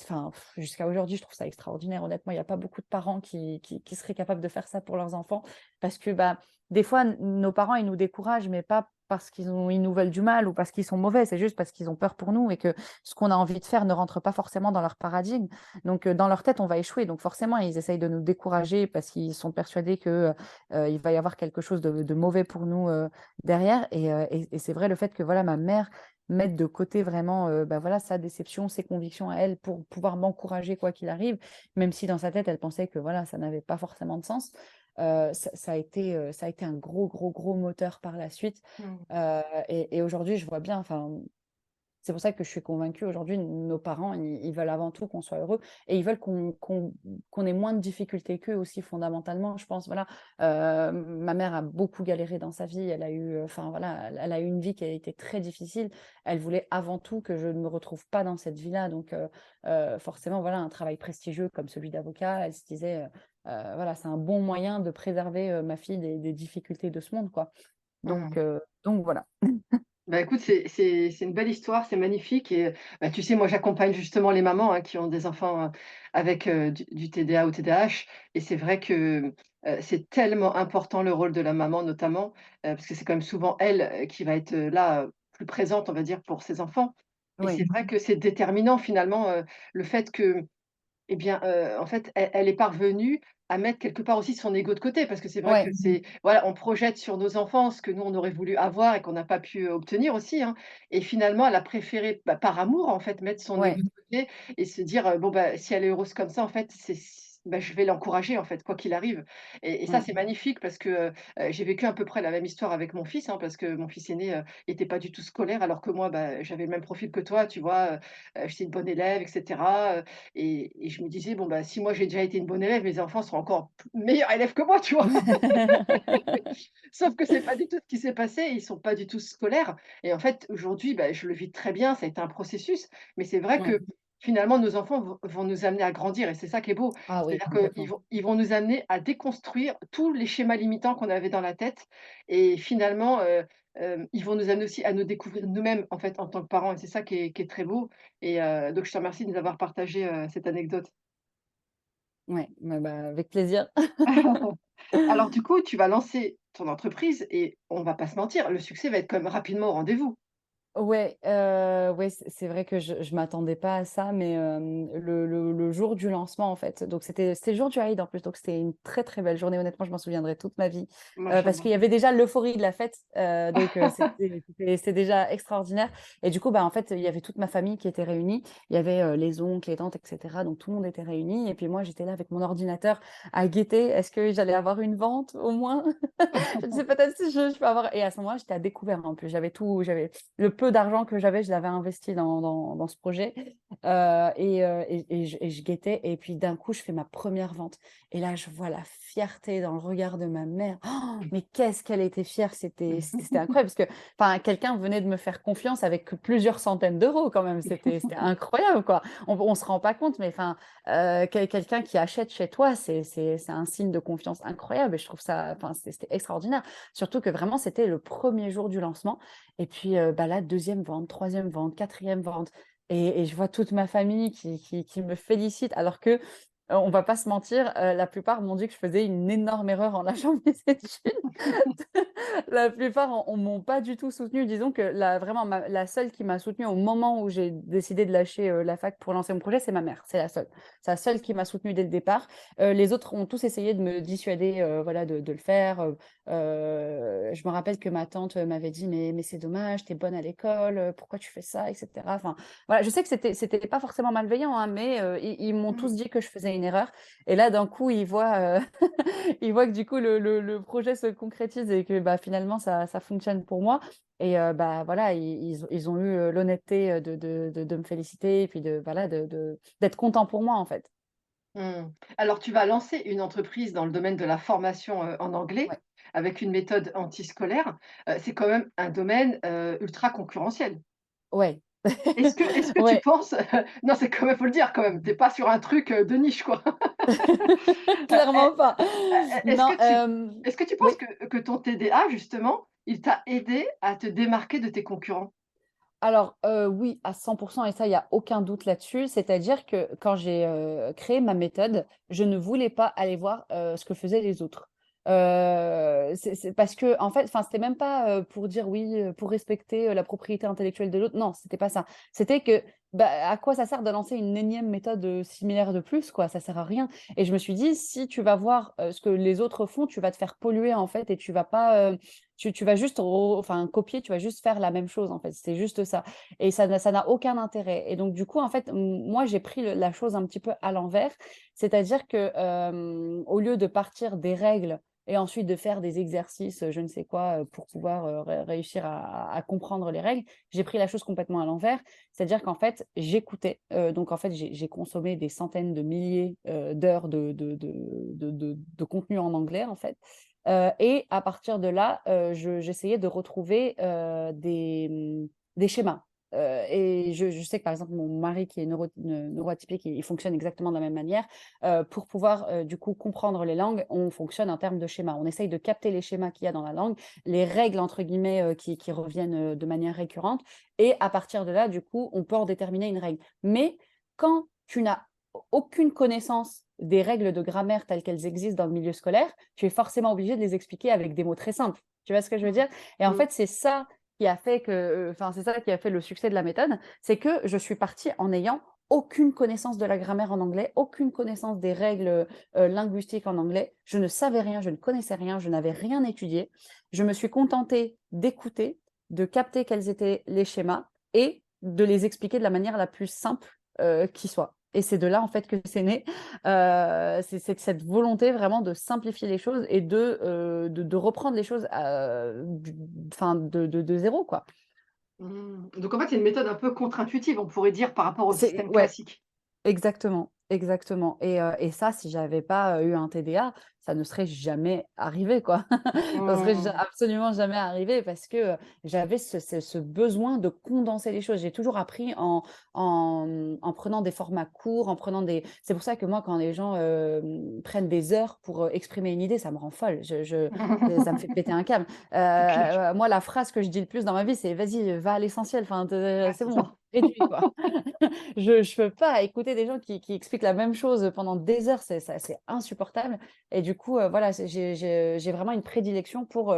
enfin, jusqu'à aujourd'hui, je trouve ça extraordinaire. Honnêtement, il y a pas beaucoup de parents qui seraient capables de faire ça pour leurs enfants parce que, bah, des fois, nos parents, ils nous découragent, mais pas parce ils nous veulent du mal ou parce qu'ils sont mauvais, c'est juste parce qu'ils ont peur pour nous et que ce qu'on a envie de faire ne rentre pas forcément dans leur paradigme. Donc, dans leur tête, on va échouer. Donc, forcément, ils essayent de nous décourager parce qu'ils sont persuadés que, il va y avoir quelque chose de mauvais pour nous, derrière. Et c'est vrai le fait que, voilà, ma mère mettre de côté vraiment bah voilà, sa déception, ses convictions à elle pour pouvoir m'encourager quoi qu'il arrive, même si dans sa tête, elle pensait que voilà, ça n'avait pas forcément de sens. Ça a été un gros, gros, gros moteur par la suite. Mmh. Et aujourd'hui, je vois bien, enfin, c'est pour ça que je suis convaincue aujourd'hui, nos parents, ils veulent avant tout qu'on soit heureux et ils veulent qu'on ait moins de difficultés qu'eux aussi fondamentalement. Je pense, voilà, ma mère a beaucoup galéré dans sa vie. Elle a eu, enfin voilà, elle a eu une vie qui a été très difficile. Elle voulait avant tout que je ne me retrouve pas dans cette vie-là. Donc, forcément, voilà, un travail prestigieux comme celui d'avocat, elle se disait, voilà, c'est un bon moyen de préserver ma fille des difficultés de ce monde, quoi. Mmh. Donc voilà. Bah, écoute, c'est une belle histoire, c'est magnifique et bah, tu sais, moi, j'accompagne justement les mamans, hein, qui ont des enfants, avec, du TDA ou TDAH et c'est vrai que, c'est tellement important le rôle de la maman notamment, parce que c'est quand même souvent elle, qui va être, là, plus présente, on va dire, pour ses enfants et c'est Oui, vrai que c'est déterminant finalement, le fait que eh bien, en fait, elle est parvenue à mettre quelque part aussi son ego de côté parce que c'est vrai que ouais, c'est voilà, on projette sur nos enfants ce que nous on aurait voulu avoir et qu'on n'a pas pu, obtenir aussi, hein et finalement elle a préféré, bah, par amour en fait, mettre son ego ouais. de côté et se dire, «Bon, bah, si elle est heureuse comme ça en fait, je vais l'encourager en fait, quoi qu'il arrive et ça, Ouais. c'est magnifique parce que, j'ai vécu à peu près la même histoire avec mon fils, hein, parce que mon fils aîné, était pas du tout scolaire alors que moi, j'avais le même profil que toi, tu vois? J'étais une bonne élève et cetera, et je me disais: «Bon, si moi j'ai déjà été une bonne élève, mes enfants seront encore meilleurs élèves que moi», tu vois? Sauf que c'est pas du tout ce qui s'est passé, ils sont pas du tout scolaires et en fait, aujourd'hui, je le vis très bien, ça a été un processus, mais c'est vrai Ouais. que finalement nos enfants vont nous amener à grandir et c'est ça qui est beau. Ah oui, C'est-à-dire qu'ils complètement. vont nous amener à déconstruire tous les schémas limitants qu'on avait dans la tête et finalement, ils vont nous amener aussi à nous découvrir nous-mêmes, en fait, en tant que parents et c'est ça qui est très beau et donc je te remercie de nous avoir partagé, cette anecdote. Ouais, avec plaisir. Alors du coup, tu vas lancer ton entreprise et on va pas se mentir, le succès va être quand même rapidement au rendez-vous. Ouais, ouais, c'est vrai que je m'attendais pas à ça, mais le jour du lancement, en fait, donc c'était le jour du Aïd, en plus, donc c'était une très, très belle journée. Honnêtement, je m'en souviendrai toute ma vie, parce Machallah. qu'il y avait déjà l'euphorie de la fête, donc c'était déjà extraordinaire et du coup, en fait, il y avait toute ma famille qui était réunie. Il y avait, les oncles, les tantes et cetera, donc tout le monde était réuni et puis moi, j'étais là avec mon ordinateur à guetter. Est-ce que j'allais avoir une vente, au moins? Je me disais: «Peut-être si je peux avoir» et à ce moment-là, j'étais à découvert, en plus. J'avais le peu d'argent que j'avais, je l'avais investi dans ce projet, et je guettais et puis d'un coup, je fais ma première vente et là, je vois la fierté dans le regard de ma mère. Oh, mais qu'est-ce qu'elle était fière! C'était incroyable parce que, enfin, quelqu'un venait de me faire confiance avec plusieurs centaines d'euros quand même. C'était incroyable, quoi. On se rend pas compte, mais enfin, quelqu'un qui achète chez toi, c'est un signe de confiance incroyable et je trouve ça, enfin, c'était extraordinaire. Surtout que vraiment, c'était le premier jour du lancement et puis, là, 2e vente, 3e vente, 4e vente et je vois toute ma famille qui me félicite alors que, on va pas se mentir, la plupart m'ont dit que je faisais une énorme erreur en lâchant mes études. La plupart m'ont pas du tout soutenue. Disons que la seule qui m'a soutenue au moment où j'ai décidé de lâcher, la fac pour lancer mon projet, c'est ma mère. C'est la seule. C'est la seule qui m'a soutenue dès le départ. Les autres ont tous essayé de me dissuader, voilà, de le faire. Je me rappelle que ma tante, m'avait dit: «Mais c'est dommage, tu es bonne à l'école, pourquoi tu fais ça?» et cetera. Enfin, voilà, je sais que c'était pas forcément malveillant, hein, mais ils m'ont tous dit que je faisais une erreur et là, d'un coup, ils voient, ils voient que du coup le projet se concrétise et que, finalement ça fonctionne pour moi et voilà, ils ont eu, l'honnêteté, de me féliciter et puis de voilà, d'être contents pour moi, en fait. Mmh. Alors tu vas lancer une entreprise dans le domaine de la formation, en anglais, Ouais, avec une méthode antiscolaire. C'est quand même un domaine, ultra concurrentiel. ouais, Est-ce que tu ouais. penses non, c'est quand même faut le dire quand même, tu es pas sur un truc, de niche quoi. Clairement pas. Est-ce Non, que tu est-ce que tu penses oui. que ton TDA justement, il t'a aidé à te démarquer de tes concurrents? Alors, oui, à 100 et ça, il y a aucun doute là-dessus. C'est-à-dire que quand j'ai, créé ma méthode, je ne voulais pas aller voir, ce que faisaient les autres. C'est parce que en fait, enfin, c'était même pas, pour dire: «Oui, pour respecter, la propriété intellectuelle de l'autre». Non, c'était pas ça. C'était que, à quoi ça sert de lancer une énième méthode, similaire de plus, quoi? Ça sert à rien et je me suis dit: «Si tu vas voir, ce que les autres font, tu vas te faire polluer, en fait et tu vas pas, tu vas juste copier, tu vas juste faire la même chose, en fait, c'est juste ça et ça n'a aucun intérêt et donc du coup, en fait, moi, j'ai pris la chose un petit peu à l'envers. C'est-à-dire que, au lieu de partir des règles et ensuite de faire des exercices, je ne sais quoi, pour pouvoir, réussir à comprendre les règles, j'ai pris la chose complètement à l'envers. C'est-à-dire qu'en fait, j'écoutais, donc en fait, j'ai consommé des centaines de milliers, d'heures de contenu en anglais, en fait. Et à partir de là, j'essayais de retrouver, des schémas. Et je sais que, par exemple, mon mari qui est neuroatypique, il fonctionne exactement de la même manière. Pour pouvoir, du coup, comprendre les langues, on fonctionne en termes de schémas. On essaye de capter les schémas qu'il y a dans la langue, les «règles» entre guillemets, qui reviennent, de manière récurrente et à partir de là, du coup, on peut en déterminer une règle. Mais quand tu n'as aucune connaissance des règles de grammaire telles qu'elles existent dans le milieu scolaire, tu es forcément obligé de les expliquer avec des mots très simples. Tu vois ce que je veux Mmh. dire? Et en Mmh. fait, c'est ça qui a fait que, c'est ça qui a fait le succès de la méthode, c'est que je suis partie en n'ayant aucune connaissance de la grammaire en anglais, aucune connaissance des règles, linguistiques en anglais. Je ne savais rien, je ne connaissais rien, je n'avais rien étudié. Je me suis contentée d'écouter, de capter quels étaient les schémas et de les expliquer de la manière la plus simple, qui soit. Et c'est de là, en fait, que c'est né. C'est cette volonté vraiment de simplifier les choses et de reprendre les choses de zéro, quoi. Donc en fait, c'est une méthode un peu contre-intuitive, on pourrait dire, par rapport au système Ouais, classique. exactement, exactement. Et ça, si j'avais pas eu un TDA, ça ne serait jamais arrivé, quoi. Ça serait Mmh. absolument jamais arrivé parce que j'avais ce besoin de condenser les choses. J'ai toujours appris en prenant des formats courts, en prenant des. C'est pour ça que moi, quand les gens prennent des heures pour exprimer une idée, ça me rend folle. Ça me fait péter un câble. C'est clair. Moi, la phrase que je dis le plus dans ma vie, c'est vas-y, va à l'essentiel. Enfin, Ouais, c'est c'est bon, ça. réduis, quoi. Je peux pas écouter des gens qui expliquent la même chose pendant des heures, c'est insupportable. Et du coup, voilà, j'ai vraiment une prédilection pour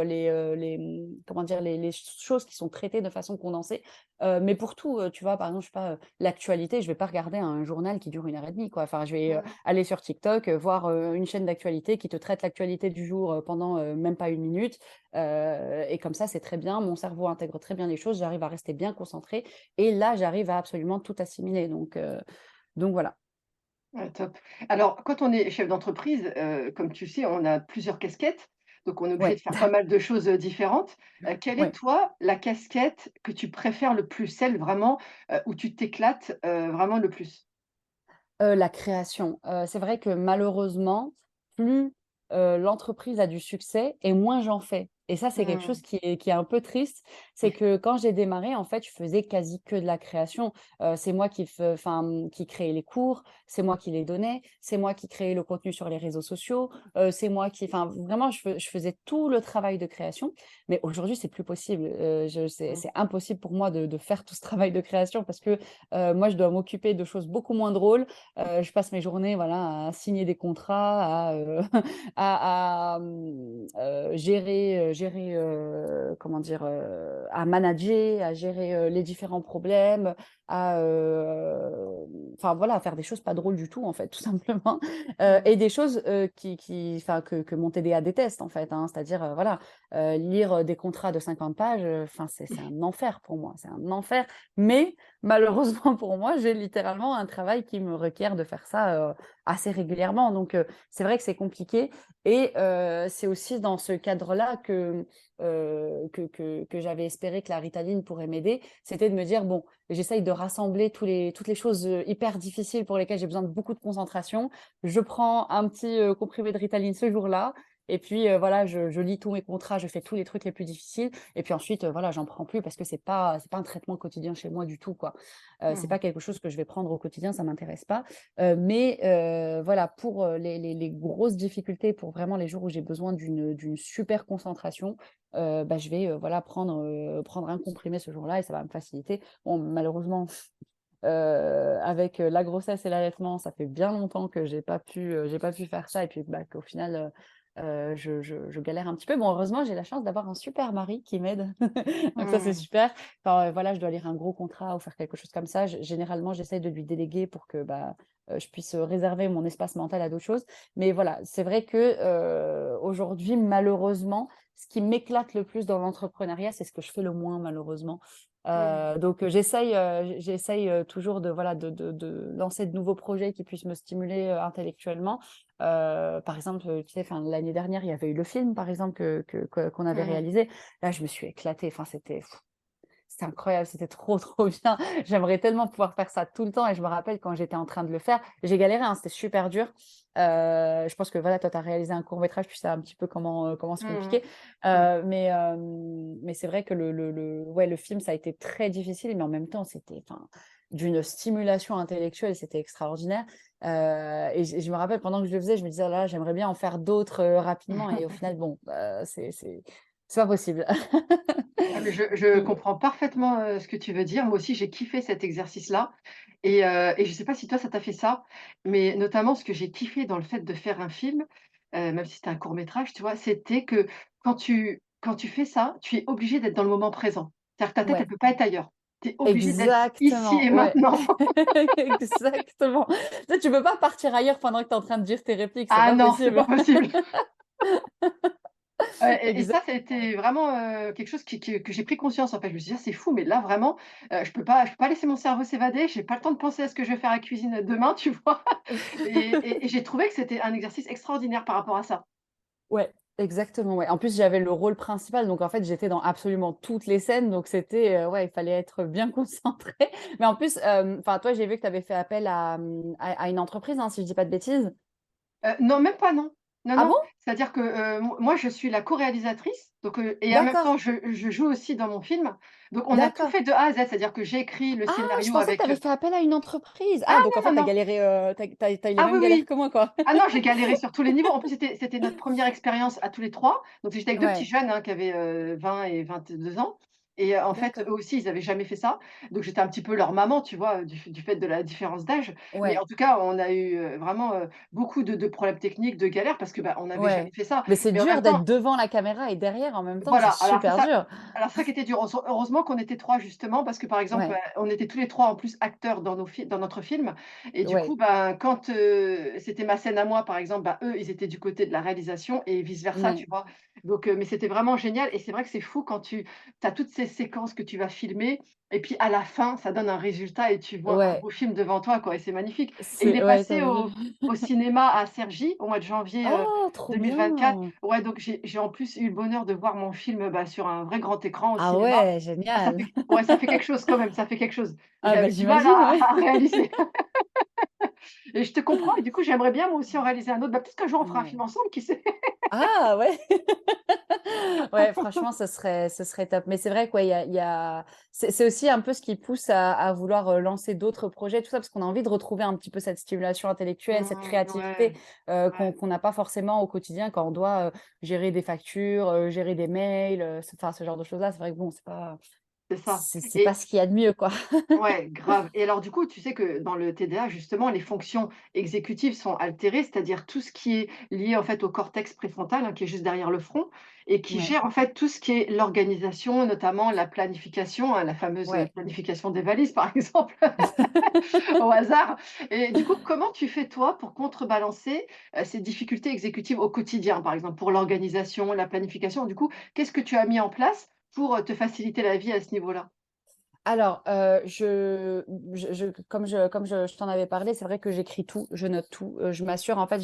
comment dire, les choses qui sont traitées de façon condensée. Mais pour tout, tu vois, par exemple, je sais pas, l'actualité, je vais pas regarder un journal qui dure 1 heure et demie, quoi. Enfin, je vais Mmh. aller sur TikTok, voir une chaîne d'actualité qui te traite l'actualité du jour pendant même pas 1 minute. Et comme ça, c'est très bien. Mon cerveau intègre très bien les choses. J'arrive à rester bien concentrée. Et là, j'arrive à absolument tout assimiler. Donc voilà. Ouais, top. Alors, quand on est chef d'entreprise, comme tu sais, on a plusieurs casquettes, donc on est obligé Ouais, de faire pas mal de choses, différentes. Quelle est, ouais. toi, la casquette que tu préfères le plus? Celle vraiment, où tu t'éclates, vraiment le plus? La création. C'est vrai que malheureusement, plus, l'entreprise a du succès et moins j'en fais. Et ça, c'est quelque Mmh. chose qui est un peu triste. C'est que quand j'ai démarré, en fait, je faisais quasi que de la création. C'est moi qui créais les cours, c'est moi qui les donnais, c'est moi qui créais le contenu sur les réseaux sociaux, c'est moi qui enfin, vraiment, je faisais tout le travail de création. Mais aujourd'hui, c'est plus possible. Je Mmh. c'est impossible pour moi de faire tout ce travail de création parce que, moi, je dois m'occuper de choses beaucoup moins drôles. Je passe mes journées, voilà, à signer des contrats, gérer, comment dire? À manager, à gérer, les différents problèmes, à, enfin voilà, à faire des choses pas drôles du tout, en fait, tout simplement. Et Mmh. des choses, enfin que mon TDA déteste, en fait, hein. C'est-à-dire, voilà, lire des contrats de 50 pages, enfin c'est un enfer pour moi, c'est un enfer. Mais malheureusement pour moi, j'ai littéralement un travail qui me requiert de faire ça, assez régulièrement. Donc, c'est vrai que c'est compliqué et c'est aussi dans ce cadre-là que j'avais espéré que la Ritaline pourrait m'aider. C'était de me dire: «Bon, j'essaye de rassembler toutes les choses, hyper difficiles pour lesquelles j'ai besoin de beaucoup de concentration. Je prends un petit, comprimé de Ritaline ce jour-là et puis, voilà, je lis tous mes contrats, je fais tous les trucs les plus difficiles et puis ensuite, voilà, j'en prends plus parce que c'est pas un traitement quotidien chez moi du tout, quoi. C'est Mmh. pas quelque chose que je vais prendre au quotidien, ça m'intéresse pas. Mais voilà, pour, les grosses difficultés, pour vraiment les jours où j'ai besoin d'une super concentration, bah, je vais, voilà, prendre un comprimé ce jour-là et ça va me faciliter. Bon, malheureusement, avec, la grossesse et l'allaitement, ça fait bien longtemps que j'ai pas pu faire ça et puis, bah, qu'au final, je galère un petit peu. Bon, heureusement, j'ai la chance d'avoir un super mari qui m'aide, donc ça, c'est Mmh. super. Quand, voilà, je dois lire un gros contrat ou faire quelque chose comme ça, généralement, j'essaye de lui déléguer pour que, bah, je puisse, réserver mon espace mental à d'autres choses. Mais voilà, c'est vrai que, aujourd'hui, malheureusement, ce qui m'éclate le plus dans l'entrepreneuriat, c'est ce que je fais le moins malheureusement. Mmh. Donc j'essaye, toujours de voilà, de lancer de nouveaux projets qui puissent me stimuler, intellectuellement. Par exemple, tu sais, enfin, l'année dernière, il y avait eu le film, par exemple, qu'on avait Mmh. réalisé. Là, je me suis éclatée, enfin, c'était incroyable, c'était trop, trop bien. J'aimerais tellement pouvoir faire ça tout le temps et je me rappelle quand j'étais en train de le faire, j'ai galéré, hein, c'était super dur. Je pense que voilà, toi, tu as réalisé un court-métrage, tu sais un petit peu comment c'est Mmh. compliqué. Mmh. Mais c'est vrai que ouais, le film, ça a été très difficile, mais en même temps, c'était enfin, d'une stimulation intellectuelle, c'était extraordinaire. Et je me rappelle, pendant que je le faisais, je me disais: «Oh là là, j'aimerais bien en faire d'autres, rapidement» et au final, bon, c'est pas possible. Ah mais je Donc comprends parfaitement, ce que tu veux dire. Moi aussi, j'ai kiffé cet exercice-là et je sais pas si toi, ça t'a fait ça, mais notamment ce que j'ai kiffé dans le fait de faire un film, même si c'était un court métrage, tu vois? C'était que quand tu fais ça, tu es obligé d'être dans le moment présent. C'est-à-dire que ta tête, elle ouais. peut pas être ailleurs. Tu es obligé d'être ici Exactement, et ouais. maintenant. Exactement. Tu sais, tu peux pas partir ailleurs pendant que tu es en train de dire tes répliques, c'est Ah pas non, c'est possible. pas possible. Et Exact. ça, ça a été vraiment, quelque chose que j'ai pris conscience, en fait. Je me suis dit: «Ah, c'est fou, mais là, vraiment, je peux pas laisser mon cerveau s'évader. J'ai pas le temps de penser à ce que je vais faire à la cuisine, demain», tu vois? Et j'ai trouvé que c'était un exercice extraordinaire par rapport à ça. Ouais, exactement, ouais. En plus, j'avais le rôle principal, donc en fait, j'étais dans absolument toutes les scènes, donc c'était, ouais, il fallait être bien concentré. Mais en plus, enfin, toi, j'ai vu que tu avais fait appel à une entreprise, hein, si je dis pas de bêtises? Non, même pas, non. Non, Ah non, bon? c'est-à-dire que, moi, je suis la co-réalisatrice, donc et en même D'accord, temps, je joue aussi dans mon film. Donc on a tout d'accord. fait de A à Z, c'est-à-dire que j'ai écrit le Ah, je scénario pensais que tu avec, avais fait appel à une entreprise. ah Ah, donc en non, fait, non, tu as non. galéré, tu as eu les Ah oui, mêmes galères oui. que moi, quoi. Ah non, j'ai galéré sur tous les niveaux. En plus, c'était notre première expérience à tous les 3. Donc j'étais avec 2 petits Ouais, jeunes, hein, qui avaient, 20 et 22 ans et en fait, d'accord. eux aussi, ils avaient jamais fait ça. Donc j'étais un petit peu leur maman, tu vois, du fait de la différence d'âge. Mais en Ouais, tout cas, on a eu, vraiment, beaucoup de problèmes techniques, de galères parce que, bah, on n'avait jamais ouais. fait ça. Mais c'est Mais en même dur temps, d'être devant la caméra et derrière en même temps, voilà, c'est alors c'est super ça. dur. Alors c'est ça qui était dur. Heureusement qu'on était 3 justement parce que, par exemple, Ouais, on était tous les 3 en plus acteurs dans notre film et du coup, ouais, ben, quand, c'était ma scène à moi, par exemple, bah, eux, ils étaient du côté de la réalisation et vice versa, ouais, tu vois? Donc mais c'était vraiment génial et c'est vrai que c'est fou quand tu as toutes ces séquences que tu vas filmer et puis à la fin, ça donne un résultat et tu vois un ouais. beau film devant toi, quoi et c'est magnifique et il C'est est ouais, tu passé vu? au cinéma à Cergy au mois de janvier, Oh, trop 2024. bien! Ouais, donc j'ai en plus eu le bonheur de voir mon film, bah, sur un vrai grand écran au Ah cinéma. ouais, Ah ça génial! fait ouais, ça fait quelque chose quand même, ça fait quelque chose. Ah bah, J'avais du mal j'imagine, ouais. à réaliser et je te comprends et du coup, j'aimerais bien moi aussi en réaliser un autre. Bah, peut-être qu'un jour on fera un film Ouais. ensemble, qui sait? Ah ouais! Ouais, franchement, ce serait top. Mais c'est vrai quoi, il y a c'est aussi un peu ce qui pousse à vouloir, lancer d'autres projets, tout ça, parce qu'on a envie de retrouver un petit peu cette stimulation intellectuelle, cette Mmh, créativité, ouais, qu'on ouais, qu'on n'a pas forcément au quotidien quand on doit, gérer des factures, gérer des mails, enfin ce genre de choses-là. C'est vrai que bon, c'est ça c'est pas et ce qu'il y a de mieux, quoi. ouais, grave et alors du coup, tu sais que dans le TDA, justement, les fonctions exécutives sont altérées, c'est-à-dire tout ce qui est lié, en fait, au cortex préfrontal, hein, qui est juste derrière le front et qui Ouais, gère, en fait, tout ce qui est l'organisation, notamment la planification, hein, la fameuse, ouais. planification des valises, par exemple, au hasard et du coup, comment tu fais, toi, pour contrebalancer, ces difficultés exécutives au quotidien, par exemple, pour l'organisation, la planification? Du coup, qu'est-ce que tu as mis en place pour, te faciliter la vie à ce niveau-là? Alors, comme je t'en avais parlé, c'est vrai que j'écris tout, je note tout, je m'assure en fait,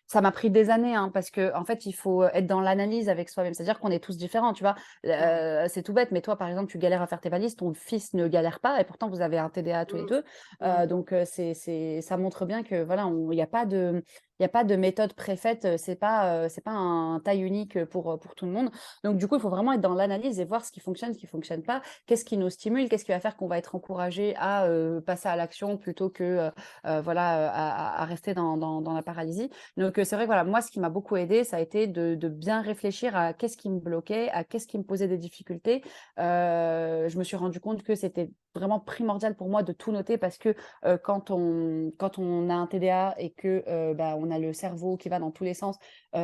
ça m'a pris des années, hein, parce que en fait, il faut, être dans l'analyse avec soi-même. C'est-à-dire qu'on est tous différents, tu vois? Mmh, C'est tout bête, mais toi, par exemple, tu galères à faire tes valises, ton fils ne galère pas et pourtant vous avez un TDA tous les mmh, 2. mmh, Donc, c'est ça montre bien que voilà, il y a pas de méthode préfaite, c'est pas un taille unique, pour tout le monde. Donc du coup, il faut vraiment être dans l'analyse et voir ce qui fonctionne pas. Qu'est-ce qui nous stimule? Qu'est-ce qui va faire qu'on va être encouragé à, passer à l'action plutôt que, voilà, à rester dans la paralysie? Donc, c'est vrai que voilà, moi, ce qui m'a beaucoup aidé, ça a été de bien réfléchir à qu'est-ce qui me bloquait, à qu'est-ce qui me posait des difficultés. Je me suis rendu compte que c'était vraiment primordial pour moi de tout noter parce que, quand on a un TDA et que, bah, on a le cerveau qui va dans tous les sens,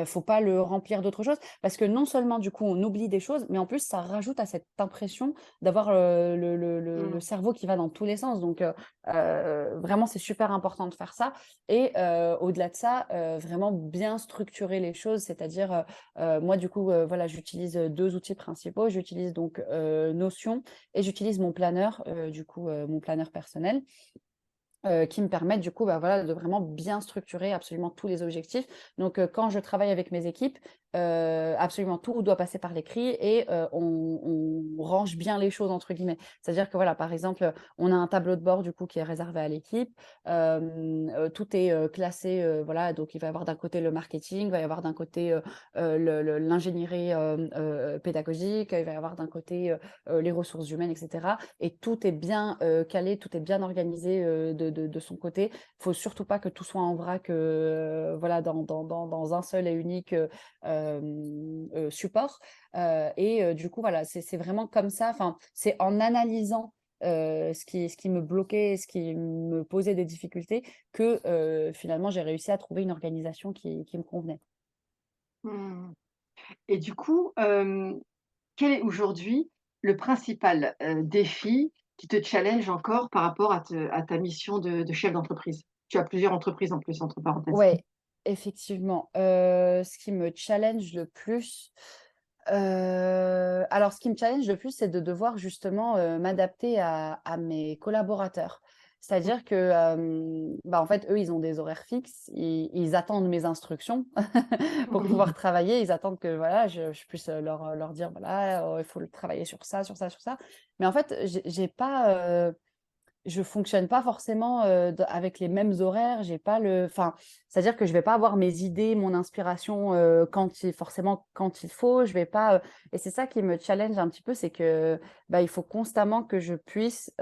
faut pas le remplir d'autres choses parce que non seulement, du coup, on oublie des choses, mais en plus, ça rajoute à cette impression d'avoir, le mmh. cerveau qui va dans tous les sens. Donc, vraiment, c'est super important de faire ça et au-delà de ça, vraiment bien structurer les choses. C'est-à-dire, moi, du coup, voilà, j'utilise, 2 outils principaux. J'utilise donc, Notion et j'utilise mon planeur, du coup, mon planeur personnel. Qui me permettent du coup, bah, voilà, de vraiment bien structurer absolument tous les objectifs. Donc, quand je travaille avec mes équipes, absolument tout doit passer par l'écrit et on «range bien les choses» entre guillemets. C'est-à-dire que voilà, par exemple, on a un tableau de bord du coup qui est réservé à l'équipe. Tout est, classé, voilà, donc il va y avoir d'un côté le marketing, il va y avoir d'un côté, l'ingénierie, pédagogique, il va y avoir d'un côté, les ressources humaines et cetera et tout est bien, calé, tout est bien organisé, de son côté. Il faut surtout pas que tout soit en vrac, voilà, dans un seul et unique, support, et du coup, voilà, c'est vraiment comme ça, enfin, c'est en analysant, ce qui me bloquait, ce qui me posait des difficultés que, finalement, j'ai réussi à trouver une organisation qui me convenait. Mmh. Et du coup, quel est aujourd'hui le principal, défi qui te challenge encore par rapport à ta mission de chef d'entreprise? Tu as plusieurs entreprises en plus, entre parenthèses. Ouais. effectivement, ce qui me challenge le plus, alors ce qui me challenge le plus, c'est de devoir justement, m'adapter à mes collaborateurs. C'est-à-dire que, bah, en fait, eux, ils ont des horaires fixes, ils attendent mes instructions pour pouvoir travailler. Ils attendent que voilà, je puisse, leur dire: «Voilà, il faut le travailler sur ça, sur ça, sur ça». Mais en fait, j'ai pas, je fonctionne pas forcément, d avec les mêmes horaires, j'ai pas le enfin, c'est-à-dire que je vais pas avoir mes idées, mon inspiration, quand il faut, je vais pas, et c'est ça qui me challenge un petit peu, c'est que, bah, il faut constamment que je puisse,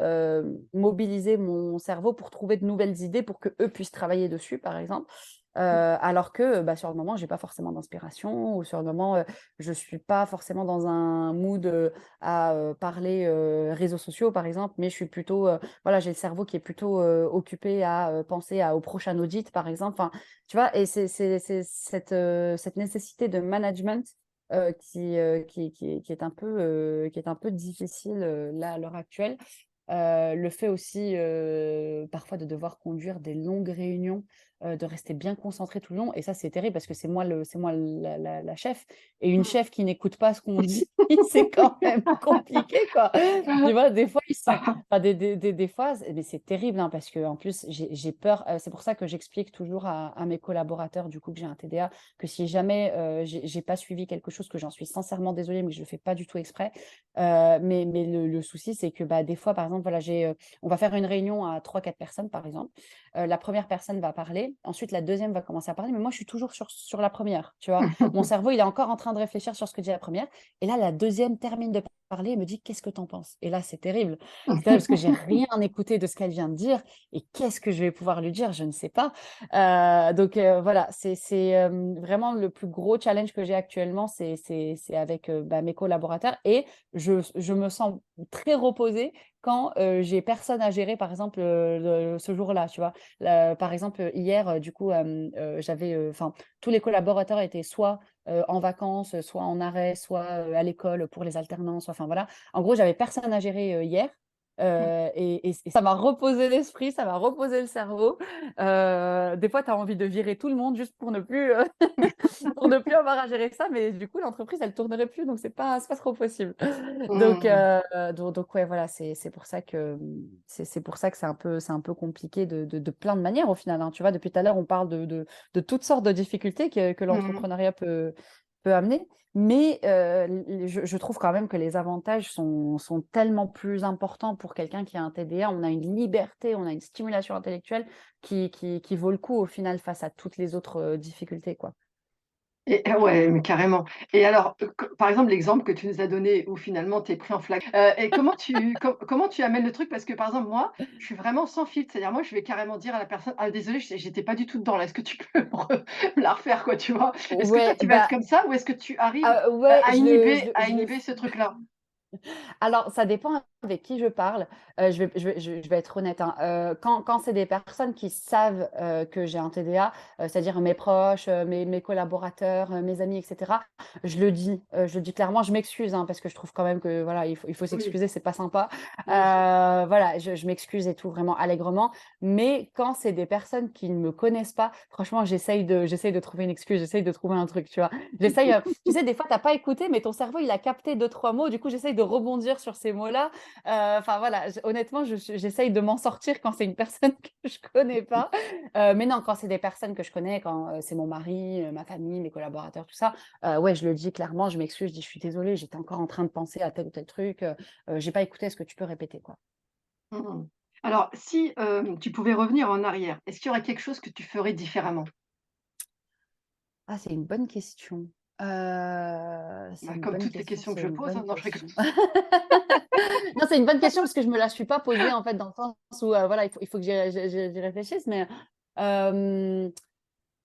mobiliser mon cerveau pour trouver de nouvelles idées pour qu'eux puissent travailler dessus, par exemple. Alors que, bah, sur le moment, j'ai pas forcément d'inspiration ou sur le moment, je suis pas forcément dans un mood, à, parler, réseaux sociaux, par exemple, mais je suis plutôt, voilà, j'ai le cerveau qui est plutôt, occupé à, penser au prochain audit, par exemple. Enfin, tu vois? Et c'est cette nécessité de management, qui est un peu difficile, là, à l'heure actuelle. Le fait aussi, parfois de devoir conduire des longues réunions, de rester bien concentré tout le long et ça, c'est terrible parce que c'est moi la chef et une chef qui n'écoute pas ce qu'on dit, c'est quand même compliqué, quoi. Tu vois? Des fois, ils sont enfin, des fois, mais c'est terrible, hein, parce qu'en plus, j'ai peur, c'est pour ça que j'explique toujours à mes collaborateurs, du coup, que j'ai un TDA, que si jamais, j'ai pas suivi quelque chose, que j'en suis sincèrement désolée, mais que je le fais pas du tout exprès. Mais le souci, c'est que, bah, des fois, par exemple, voilà, on va faire une réunion à 3 4 personnes, par exemple. La première personne va parler, ensuite la deuxième va commencer à parler, mais moi, je suis toujours sur la première, tu vois? Mon cerveau, il est encore en train de réfléchir sur ce que dit la première, et là, la deuxième termine de parler et me dit: «Qu'est-ce que tu en penses?» Et là, c'est terrible. C'est terrible parce que j'ai rien écouté de ce qu'elle vient de dire et qu'est-ce que je vais pouvoir lui dire? Je ne sais pas. Donc voilà, vraiment le plus gros challenge que j'ai actuellement, c'est avec, bah, mes collaborateurs et je me sens très reposée quand, j'ai personne à gérer, par exemple, ce jour-là, tu vois? Par exemple, hier, du coup, enfin, tous les collaborateurs étaient soit, en vacances, soit en arrêt, soit, à l'école pour les alternances, enfin voilà. En gros, j'avais personne à gérer, hier, et ça m'a reposé l'esprit, ça m'a reposé le cerveau. Des fois, tu as envie de virer tout le monde juste pour ne plus, pour ne plus avoir à gérer ça, mais du coup, l'entreprise, elle tournerait plus, donc c'est pas trop possible. Donc ouais, voilà, c'est pour ça que, c'est pour ça que c'est un peu compliqué de plein de manières au final, hein. Tu vois, depuis tout à l'heure, on parle de toutes sortes de difficultés que l'entrepreneuriat peut amener, mais je trouve quand même que les avantages sont tellement plus importants pour quelqu'un qui a un TDA. On a une liberté, on a une stimulation intellectuelle qui vaut le coup au final face à toutes les autres, difficultés, quoi. Et ouais, mais carrément. Et alors, par exemple, l'exemple que tu nous as donné où finalement tu es pris en flag et comment tu amènes le truc? Parce que, par exemple, moi, je suis vraiment sans filtre. C'est-à-dire, moi, je vais carrément dire à la personne: «Ah désolé, j'étais pas du tout dedans là, est-ce que tu peux me la refaire quoi?» tu vois? Est-ce que toi, Ouais, tu vas être bah, comme ça ou est-ce que tu arrives, ouais, à je le je inhiber le à je le inhiber ce truc-là? Alors, ça dépend avec qui je parle. Je vais être honnête, hein, quand c'est des personnes qui savent, que j'ai un TDA, c'est-à-dire mes proches, mes collaborateurs, mes amis et cetera, je le dis clairement. Je m'excuse, hein, parce que je trouve quand même que voilà, il faut Oui, s'excuser, c'est pas sympa. bien sûr. Voilà, je m'excuse et tout vraiment allègrement. Mais quand c'est des personnes qui ne me connaissent pas, franchement, j'essaye de trouver une excuse, j'essaye de trouver un truc, tu vois? J'essaye, tu sais, des fois, tu as pas écouté, mais ton cerveau, il a capté deux trois mots. Du coup, j'essaye de rebondir sur ces mots-là. Enfin, voilà, honnêtement, j'essaye de m'en sortir quand c'est une personne que je connais pas. Mais non, quand c'est des personnes que je connais, quand c'est mon mari, ma famille, mes collaborateurs, tout ça, ouais, je le dis clairement, je m'excuse, je dis: «Je suis désolée, j'étais encore en train de penser à tel ou tel truc, j'ai pas écouté, est-ce que tu peux répéter, quoi?» Mmh. Alors si, tu pouvais revenir en arrière, est-ce qu'il y aurait quelque chose que tu ferais différemment? Ah, c'est une bonne question. C'est Bah, une comme bonne toutes les question, questions que c'est je une pose, bonne hein. Non, je rigole. question. Non, c'est une bonne question parce que je me la suis pas posée, en fait, dans le sens où, voilà, il faut que j'y réfléchisse, mais, hem,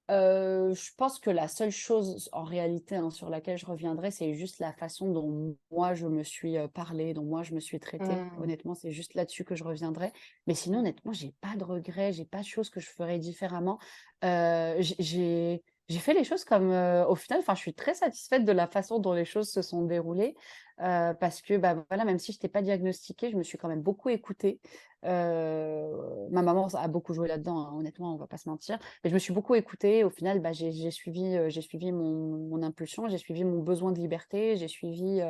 je pense que la seule chose, en réalité, hein, sur laquelle je reviendrai, c'est juste la façon dont moi je me suis, parlée, dont moi je me suis traitée. Mmh. Honnêtement, c'est juste là-dessus que je reviendrai. Mais sinon, honnêtement, j'ai pas de regrets, j'ai pas de choses que je ferais différemment. J'ai j'ai fait les choses comme, au final, enfin, je suis très satisfaite de la façon dont les choses se sont déroulées, parce que, bah, voilà, même si je n'étais pas diagnostiquée, je me suis quand même beaucoup écoutée. Ma maman a beaucoup joué là-dedans, hein, honnêtement, on va pas se mentir. Mais je me suis beaucoup écoutée. Au final, bah, j'ai suivi mon impulsion, j'ai suivi mon besoin de liberté, j'ai suivi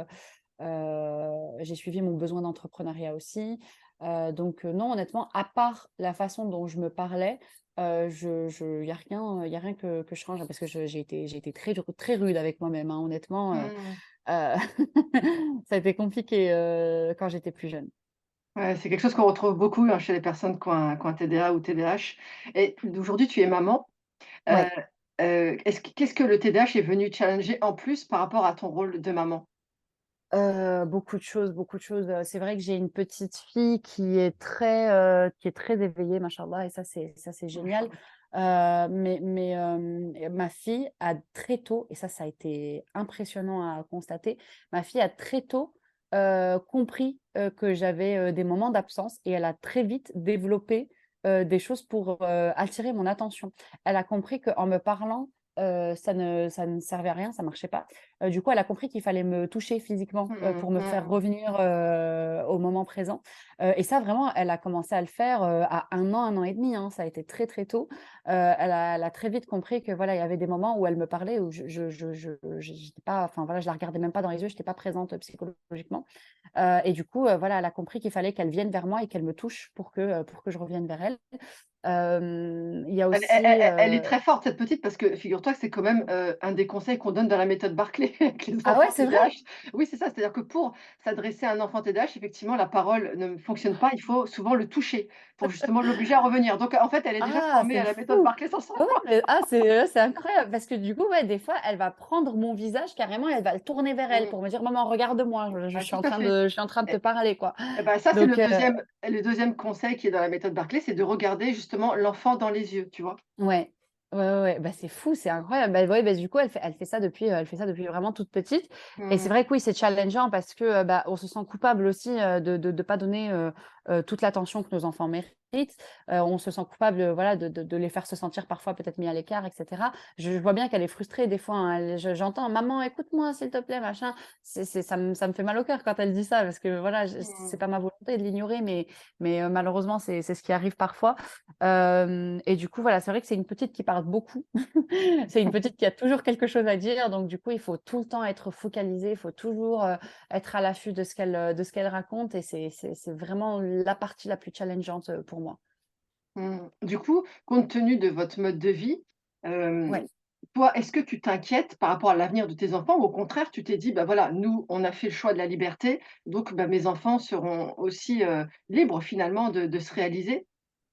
mon besoin d'entrepreneuriat aussi. Donc non, honnêtement, à part la façon dont je me parlais, il y a rien que je change parce que j'ai été très rude avec moi-même, hein, honnêtement. Mmh. Euh, Ça a été compliqué quand j'étais plus jeune. Ouais, c'est quelque chose qu'on retrouve beaucoup, hein, chez les personnes qui ont un TDA ou TDAH et aujourd'hui tu es maman, heu Ouais. qu'est-ce que le TDAH est venu challenger en plus par rapport à ton rôle de maman? Beaucoup de choses, beaucoup de choses. C'est vrai que j'ai une petite fille qui est très éveillée, machallah, et ça, c'est génial. Machallah. Et ma fille a très tôt, et ça a été impressionnant à constater, ma fille a très tôt, compris, que j'avais, des moments d'absence, et elle a très vite développé, des choses pour, attirer mon attention. Elle a compris qu'en me parlant, ça ne servait à rien, ça marchait pas. Du coup, elle a compris qu'il fallait me toucher physiquement, Mmh pour me faire mh. revenir, au moment présent. Et ça vraiment, elle a commencé à le faire, à 1 an et demi, hein. Ça a été très, très tôt. Elle a très vite compris que voilà, il y avait des moments où elle me parlait, où j'étais pas, enfin voilà, je la regardais même pas dans les yeux, j'étais pas présente, psychologiquement. Et du coup, voilà, elle a compris qu'il fallait qu'elle vienne vers moi et qu'elle me touche pour que je revienne vers elle. Il y a aussi, Elle est très forte cette petite parce que figure-toi que c'est quand même, un des conseils qu'on donne dans la méthode Barclay avec les ah ouais, enfants c'est vrai? TDAH. Oui, c'est ça, c'est-à-dire que pour s'adresser à un enfant TDAH, effectivement, la parole ne fonctionne pas, il faut souvent le toucher pour justement l'obliger à revenir. Donc en fait, elle est déjà Ah, formée c'est à la méthode fou! Barclay sans Ouais, ouais, savoir. mais c'est incroyable parce que du coup, ouais, des fois, elle va prendre mon visage carrément, elle va le tourner vers elle Mmh. pour me dire: «Maman, regarde-moi, je Ah, suis tout en à train fait. de te parler, quoi». Et bah, ça, c'est Donc le 2e conseil qui est dans la méthode Barclay, c'est de regarder justement l'enfant dans les yeux, tu vois? ouais. Ouais, bah, c'est fou, c'est incroyable. Bah, ouais, bah, du coup, elle fait ça depuis vraiment toute petite, et c'est Mmh. vrai que oui, c'est challengeant parce que, bah, on se sent coupable aussi, de pas donner, toute l'attention que nos enfants méritent. On se sent coupable, voilà, de les faire se sentir parfois peut-être mis à l'écart, et cetera. Je vois bien qu'elle est frustrée des fois, hein. J'entends: «Maman, écoute-moi s'il te plaît, machin». Ça me fait mal au cœur quand elle dit ça parce que voilà, c'est Mmh. pas ma volonté de l'ignorer, mais malheureusement, c'est ce qui arrive parfois. Et du coup, voilà, c'est vrai que c'est une petite qui parle beaucoup. C'est une petite qui a toujours quelque chose à dire, donc du coup, il faut tout le temps être focalisé, il faut toujours, être à l'affût de ce qu'elle raconte, et c'est vraiment la partie la plus challengeante, pour moi. Mmh. Du coup, compte tenu de votre mode de vie, hem, Ouais. toi, est-ce que tu t'inquiètes par rapport à l'avenir de tes enfants ou au contraire, tu t'es dit: «Bah, voilà, nous, on a fait le choix de la liberté, donc bah, mes enfants seront aussi, libres finalement de se réaliser»?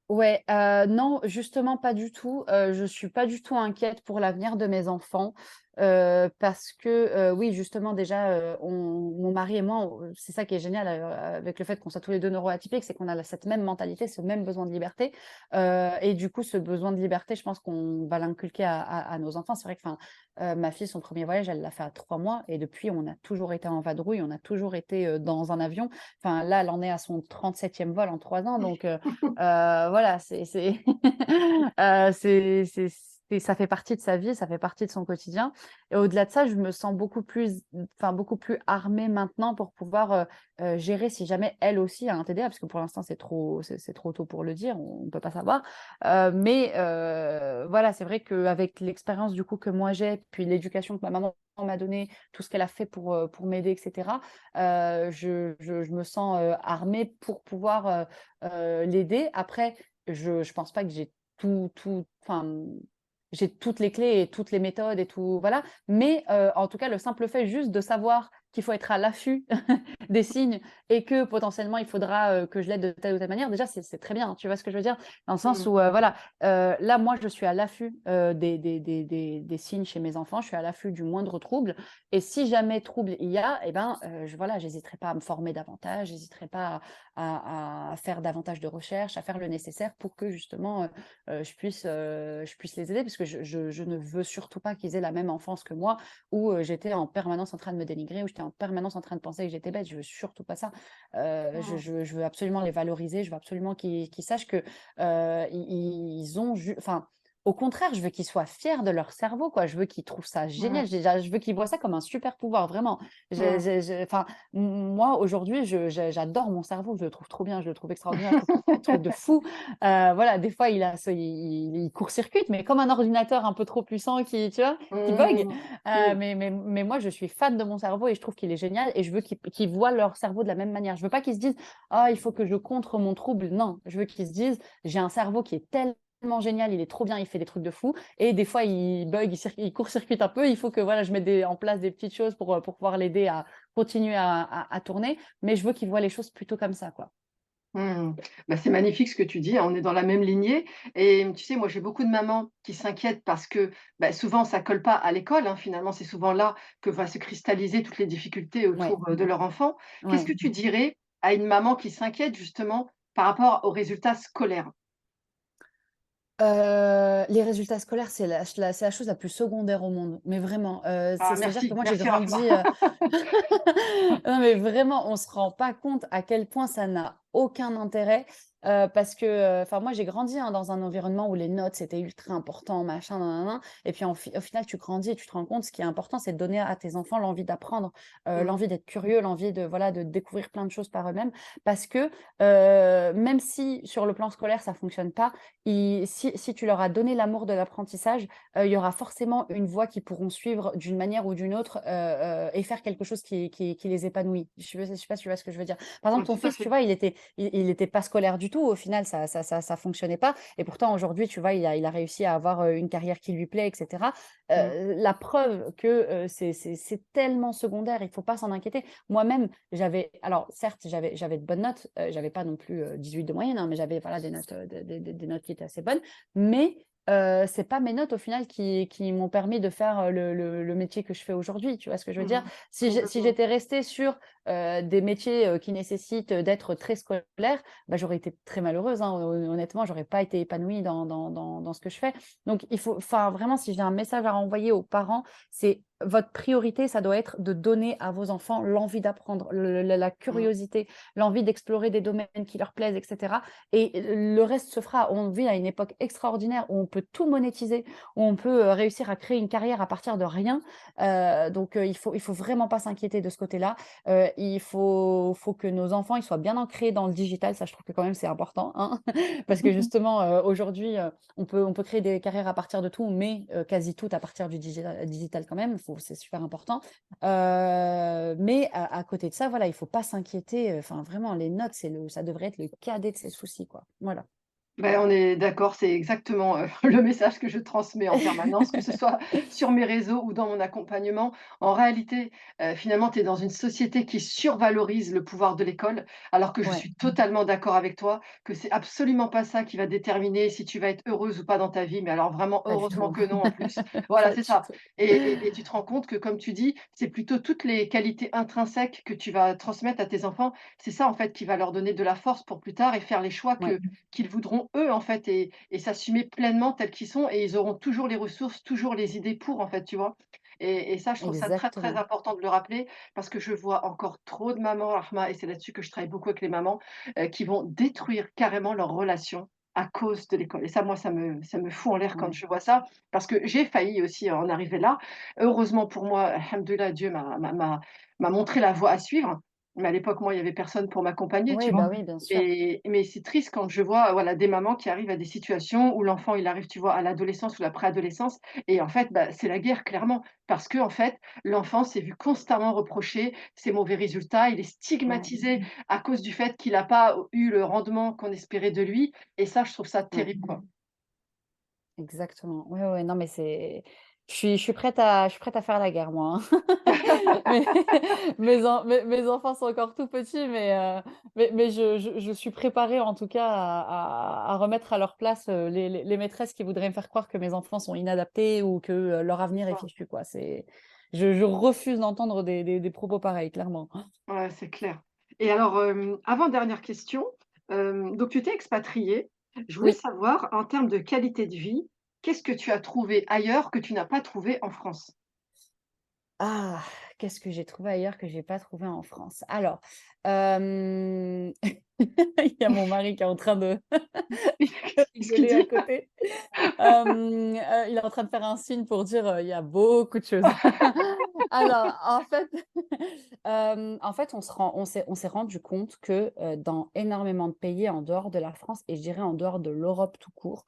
Ouais, non, justement pas du tout. Je suis pas du tout inquiète pour l'avenir de mes enfants, parce que, oui, justement déjà, mon mari et moi, c'est ça qui est génial, avec le fait qu'on soit tous les 2 neuroatypiques, c'est qu'on a cette même mentalité, ce même besoin de liberté, et du coup, ce besoin de liberté, je pense qu'on va l'inculquer à nos enfants. C'est vrai que, enfin, ma fille, son premier voyage, elle l'a fait à 3 mois, et depuis, on a toujours été en vadrouille, on a toujours été, dans un avion. Enfin, là, elle en est à son 37e vol en 3 ans, donc voilà, ça fait partie de sa vie, ça fait partie de son quotidien, et au-delà de ça, je me sens beaucoup plus armée maintenant pour pouvoir, gérer si jamais elle aussi a un TDA, parce que pour l'instant, c'est trop tôt pour le dire, on ne peut pas savoir. Voilà, c'est vrai qu'avec l'expérience du coup que moi j'ai, puis l'éducation que ma maman m'a donnée, tout ce qu'elle a fait pour m'aider, et cetera, je me sens, armée pour pouvoir, l'aider. Après, je pense pas que j'ai enfin, j'ai toutes les clés et toutes les méthodes et tout, voilà. Mais, en tout cas, le simple fait juste de savoir qu'il faut être à l'affût des signes, et que potentiellement il faudra, que je l'aide de telle ou telle manière, déjà c'est très bien, tu vois ce que je veux dire? Dans le sens Mmh. où, voilà, là moi je suis à l'affût, des signes chez mes enfants, je suis à l'affût du moindre trouble, et si jamais trouble il y a, et ben, voilà, j'hésiterai pas à me former davantage, j'hésiterai pas à faire davantage de recherches, à faire le nécessaire pour que justement, je puisse les aider, parce que je ne veux surtout pas qu'ils aient la même enfance que moi, où, j'étais en permanence en train de me dénigrer, où j'étais en permanence en train de penser que j'étais bête. Je veux surtout pas ça. Mmh. Je veux absolument les valoriser, je veux absolument qu'ils sachent que, ils ont enfin, au contraire, je veux qu'ils soient fiers de leur cerveau, quoi. Je veux qu'ils trouvent ça Mmh. génial. Déjà, je veux qu'ils voient ça comme un super pouvoir, vraiment. Mmh. Enfin, moi, aujourd'hui, j'adore mon cerveau. Je le trouve trop bien, je le trouve extraordinaire, je trouve qu'il fait des trucs de fou. Voilà, des fois, il court-circuite, mais comme un ordinateur un peu trop puissant tu vois, qui bug. Mmh. Mmh. Mais moi, je suis fan de mon cerveau et je trouve qu'il est génial et je veux qu'ils voient leur cerveau de la même manière. Je veux pas qu'ils se disent, ah, il faut que je contre mon trouble. Non, je veux qu'ils se disent, j'ai un cerveau qui est tellement génial, il est trop bien, il fait des trucs de fou. Et des fois, il bug, il court-circuite un peu. Il faut que voilà, je mette en place des petites choses pour pouvoir l'aider à continuer à tourner. Mais je veux qu'il voit les choses plutôt comme ça, quoi. Mmh. Bah, c'est magnifique ce que tu dis, hein, on est dans la même lignée et tu sais, moi, j'ai beaucoup de mamans qui s'inquiètent parce que, bah, souvent ça colle pas à l'école, hein, finalement, c'est souvent là que va se cristalliser toutes les difficultés Ouais, autour, de leur enfant. Qu'est-ce que ouais. tu dirais à une maman qui s'inquiète justement par rapport aux résultats scolaires? Les résultats scolaires, c'est la chose la plus secondaire au monde, mais vraiment, Ah c'est-à-dire que merci, moi j'ai merci Rahma. grandi, non mais vraiment, on se rend pas compte à quel point ça n'a aucun intérêt, parce que, enfin moi j'ai grandi, hein, dans un environnement où les notes c'était ultra important, machin, nin nin et puis au final tu grandis et tu te rends compte ce qui est important, c'est de donner à tes enfants l'envie d'apprendre, Mmh, l'envie d'être curieux, l'envie de voilà, de découvrir plein de choses par eux-mêmes. Parce que, même si sur le plan scolaire ça fonctionne pas, si tu leur as donné l'amour de l'apprentissage, il y aura forcément une voie qu'ils pourront suivre d'une manière ou d'une autre, et faire quelque chose qui les épanouit. Je sais pas si tu vois ce que je veux dire? Par exemple, ton tout à fils, tu fait. vois, il était pas scolaire du tout. Au final, ça fonctionnait pas et pourtant aujourd'hui, tu vois, il a réussi à avoir, une carrière qui lui plaît et cetera. Mmh, La preuve que, c'est tellement secondaire, il faut pas s'en inquiéter. Moi-même, alors certes, j'avais de bonnes notes, j'avais pas non plus, 18 de moyenne, hein, mais j'avais voilà des notes, des notes qui étaient assez bonnes. Mais, c'est pas mes notes au final qui m'ont permis de faire, le métier que je fais aujourd'hui, tu vois ce que je veux dire? mmh, Si complètement. j'étais restée sur, des métiers, qui nécessitent, d'être très scolaire, bah, j'aurais été très malheureuse, hein, honnêtement, j'aurais pas été épanouie dans ce que je fais. Donc il faut enfin vraiment si j'ai un message à renvoyer aux parents, c'est votre priorité, ça doit être de donner à vos enfants l'envie d'apprendre, la Mmh, curiosité, l'envie d'explorer des domaines qui leur plaisent et cetera et le reste se fera. On vit à une époque extraordinaire où on peut tout monétiser, où on peut, réussir à créer une carrière à partir de rien, donc il faut vraiment pas s'inquiéter de ce côté-là. Il faut que nos enfants, ils soient bien ancrés dans le digital, ça je trouve que quand même c'est important, hein. Parce que justement, aujourd'hui, on peut créer des carrières à partir de tout, mais quasi toutes à partir du digital quand même, c'est super important. Mais à côté de ça, voilà, il faut pas s'inquiéter, enfin vraiment les notes, ça devrait être le cadet de ses soucis, quoi. Voilà. Ben on est d'accord, c'est exactement, le message que je transmets en permanence, que ce soit sur mes réseaux ou dans mon accompagnement. En réalité, finalement, tu es dans une société qui survalorise le pouvoir de l'école, alors que je Ouais, suis totalement d'accord avec toi, que c'est absolument pas ça qui va déterminer si tu vas être heureuse ou pas dans ta vie, mais alors vraiment pas du heureusement tout. que non en plus. Voilà, Pas c'est du ça tout. et tu te rends compte que comme tu dis, c'est plutôt toutes les qualités intrinsèques que tu vas transmettre à tes enfants. C'est ça en fait qui va leur donner de la force pour plus tard et faire les choix Ouais, qu'ils voudront eux, en fait et s'assumer pleinement tels qu'ils sont et ils auront toujours les ressources, toujours les idées pour, en fait, tu vois? Et ça, je trouve ça très, très exactement. important de le rappeler parce que je vois encore trop de mamans, Rahma, et c'est là-dessus que je travaille beaucoup avec les mamans, qui vont détruire carrément leurs relations à cause de l'école et ça, moi, ça me fout en l'air quand Ouais. je vois ça parce que j'ai failli aussi en arriver là. Heureusement pour moi, alhamdoulilah, Dieu m'a montré la voie à suivre, mais à l'époque, moi, il y avait personne pour m'accompagner, tu Oui, vois? bah, oui, bien sûr. Mais c'est triste quand je vois, voilà, des mamans qui arrivent à des situations où l'enfant, il arrive, tu vois, à l'adolescence ou la préadolescence et en fait, bah, c'est la guerre clairement. Parce qu'en fait, l'enfant s'est vu constamment reprocher ses mauvais résultats. Il est Ouais, stigmatisé à cause du fait qu'il a pas eu le rendement qu'on espérait de lui et ça, je trouve ça ouais. terrible, quoi. Exactement. Ouais, ouais, non, mais je suis prête à faire la guerre, moi, hein. Mais mes enfants sont encore tout petits, mais je suis préparée, en tout cas, à remettre à leur place, les maîtresses qui voudraient me faire croire que mes enfants sont inadaptés ou que, leur avenir est fichu, quoi. Je refuse d'entendre des propos pareils, clairement. Ouais, c'est clair. Et alors, avant-dernière question, donc tu t'es expatriée. Je voulais Oui. savoir, en termes de qualité de vie, qu'est-ce que tu as trouvé ailleurs que tu n'as pas trouvé en France? Ah! Qu'est-ce que j'ai trouvé ailleurs que j'ai pas trouvé en France? Alors, Il y a mon mari qui est en train de Qu'est-ce qu'il rigoler à dit? côté. Il est en train de faire un signe pour dire, il y a beaucoup de choses. Alors, en fait, on s'est rendu compte que, dans énormément de pays en dehors de la France et je dirais en dehors de l'Europe tout court,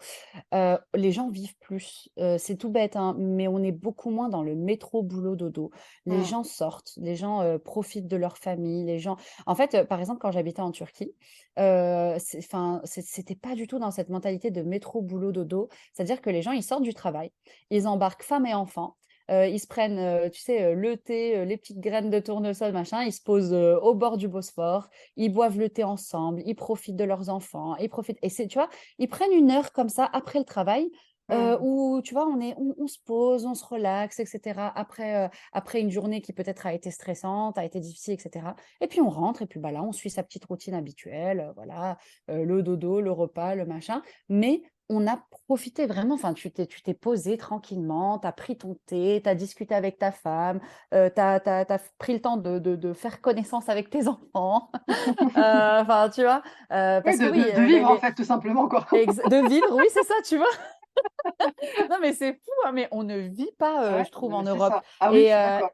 les gens vivent plus. C'est tout bête, hein, mais on est beaucoup moins dans le métro boulot dodo. Les Mmh. gens sortent, les gens, profitent de leur famille, les gens en fait, par exemple, quand j'habitais en Turquie, c'était pas du tout dans cette mentalité de métro boulot dodo. C'est-à-dire que les gens, ils sortent du travail, ils embarquent femmes et enfants, ils se prennent, tu sais, le thé, les petites graines de tournesol, machin, ils se posent, au bord du Bosphore, ils boivent le thé ensemble, ils profitent de leurs enfants, ils profitent et c'est tu vois? Ils prennent une heure comme ça après le travail, Mmh. où tu vois, on se pose, on se relaxe et cetera après une journée qui peut-être a été stressante, a été difficile et cetera et puis on rentre et puis, bah, là, on suit sa petite routine habituelle, voilà, le dodo, le repas, le machin mais on a profité vraiment, enfin, tu t'es posé tranquillement, tu as pris ton thé, tu as discuté avec ta femme, tu as pris le temps de faire connaissance avec tes enfants. Enfin, tu vois? Oui, Parce que oui, de vivre, en fait, tout simplement, quoi. de vivre, oui, c'est ça, tu vois? Non, mais c'est fou, hein, mais on ne vit pas, Ouais, je trouve, en c'est Europe ça. Ah oui, je et suis d'accord.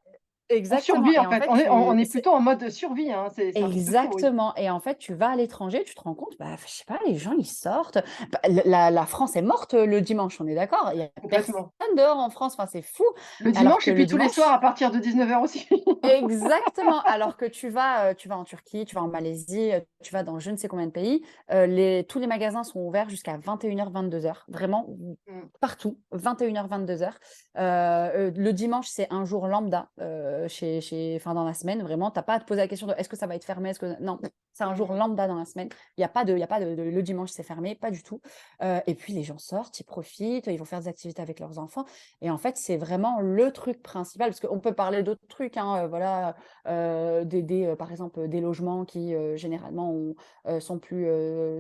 On exactement survit, en et en fait. fait, On est plutôt en mode survie, hein. C'est un truc de fou, oui. exactement et en fait, tu vas à l'étranger, tu te rends compte, bah, je sais pas, les gens, ils sortent. Bah, la France est morte, le dimanche, on est d'accord? Il y a personne Complètement. dehors en France, enfin, c'est fou. Le Alors dimanche que et le puis tous les soirs dimanche à partir de 19h aussi. exactement, alors que tu vas en Turquie, tu vas en Malaisie, tu vas dans je ne sais combien de pays, tous les magasins sont ouverts jusqu'à 21h-22h, vraiment Mmh. partout, 21h-22h. Le dimanche, c'est un jour lambda, enfin, dans la semaine, vraiment, tu as pas à te poser la question de: «Est-ce que ça va être fermé? Est-ce que» non, c'est un jour Mmh. lambda dans la semaine. Il y a pas de le dimanche, c'est fermé, pas du tout. Et puis les gens sortent, ils profitent, ils vont faire des activités avec leurs enfants et en fait, c'est vraiment le truc principal parce qu'on peut parler d'autres trucs, hein, voilà, par exemple, des logements qui, généralement sont plus,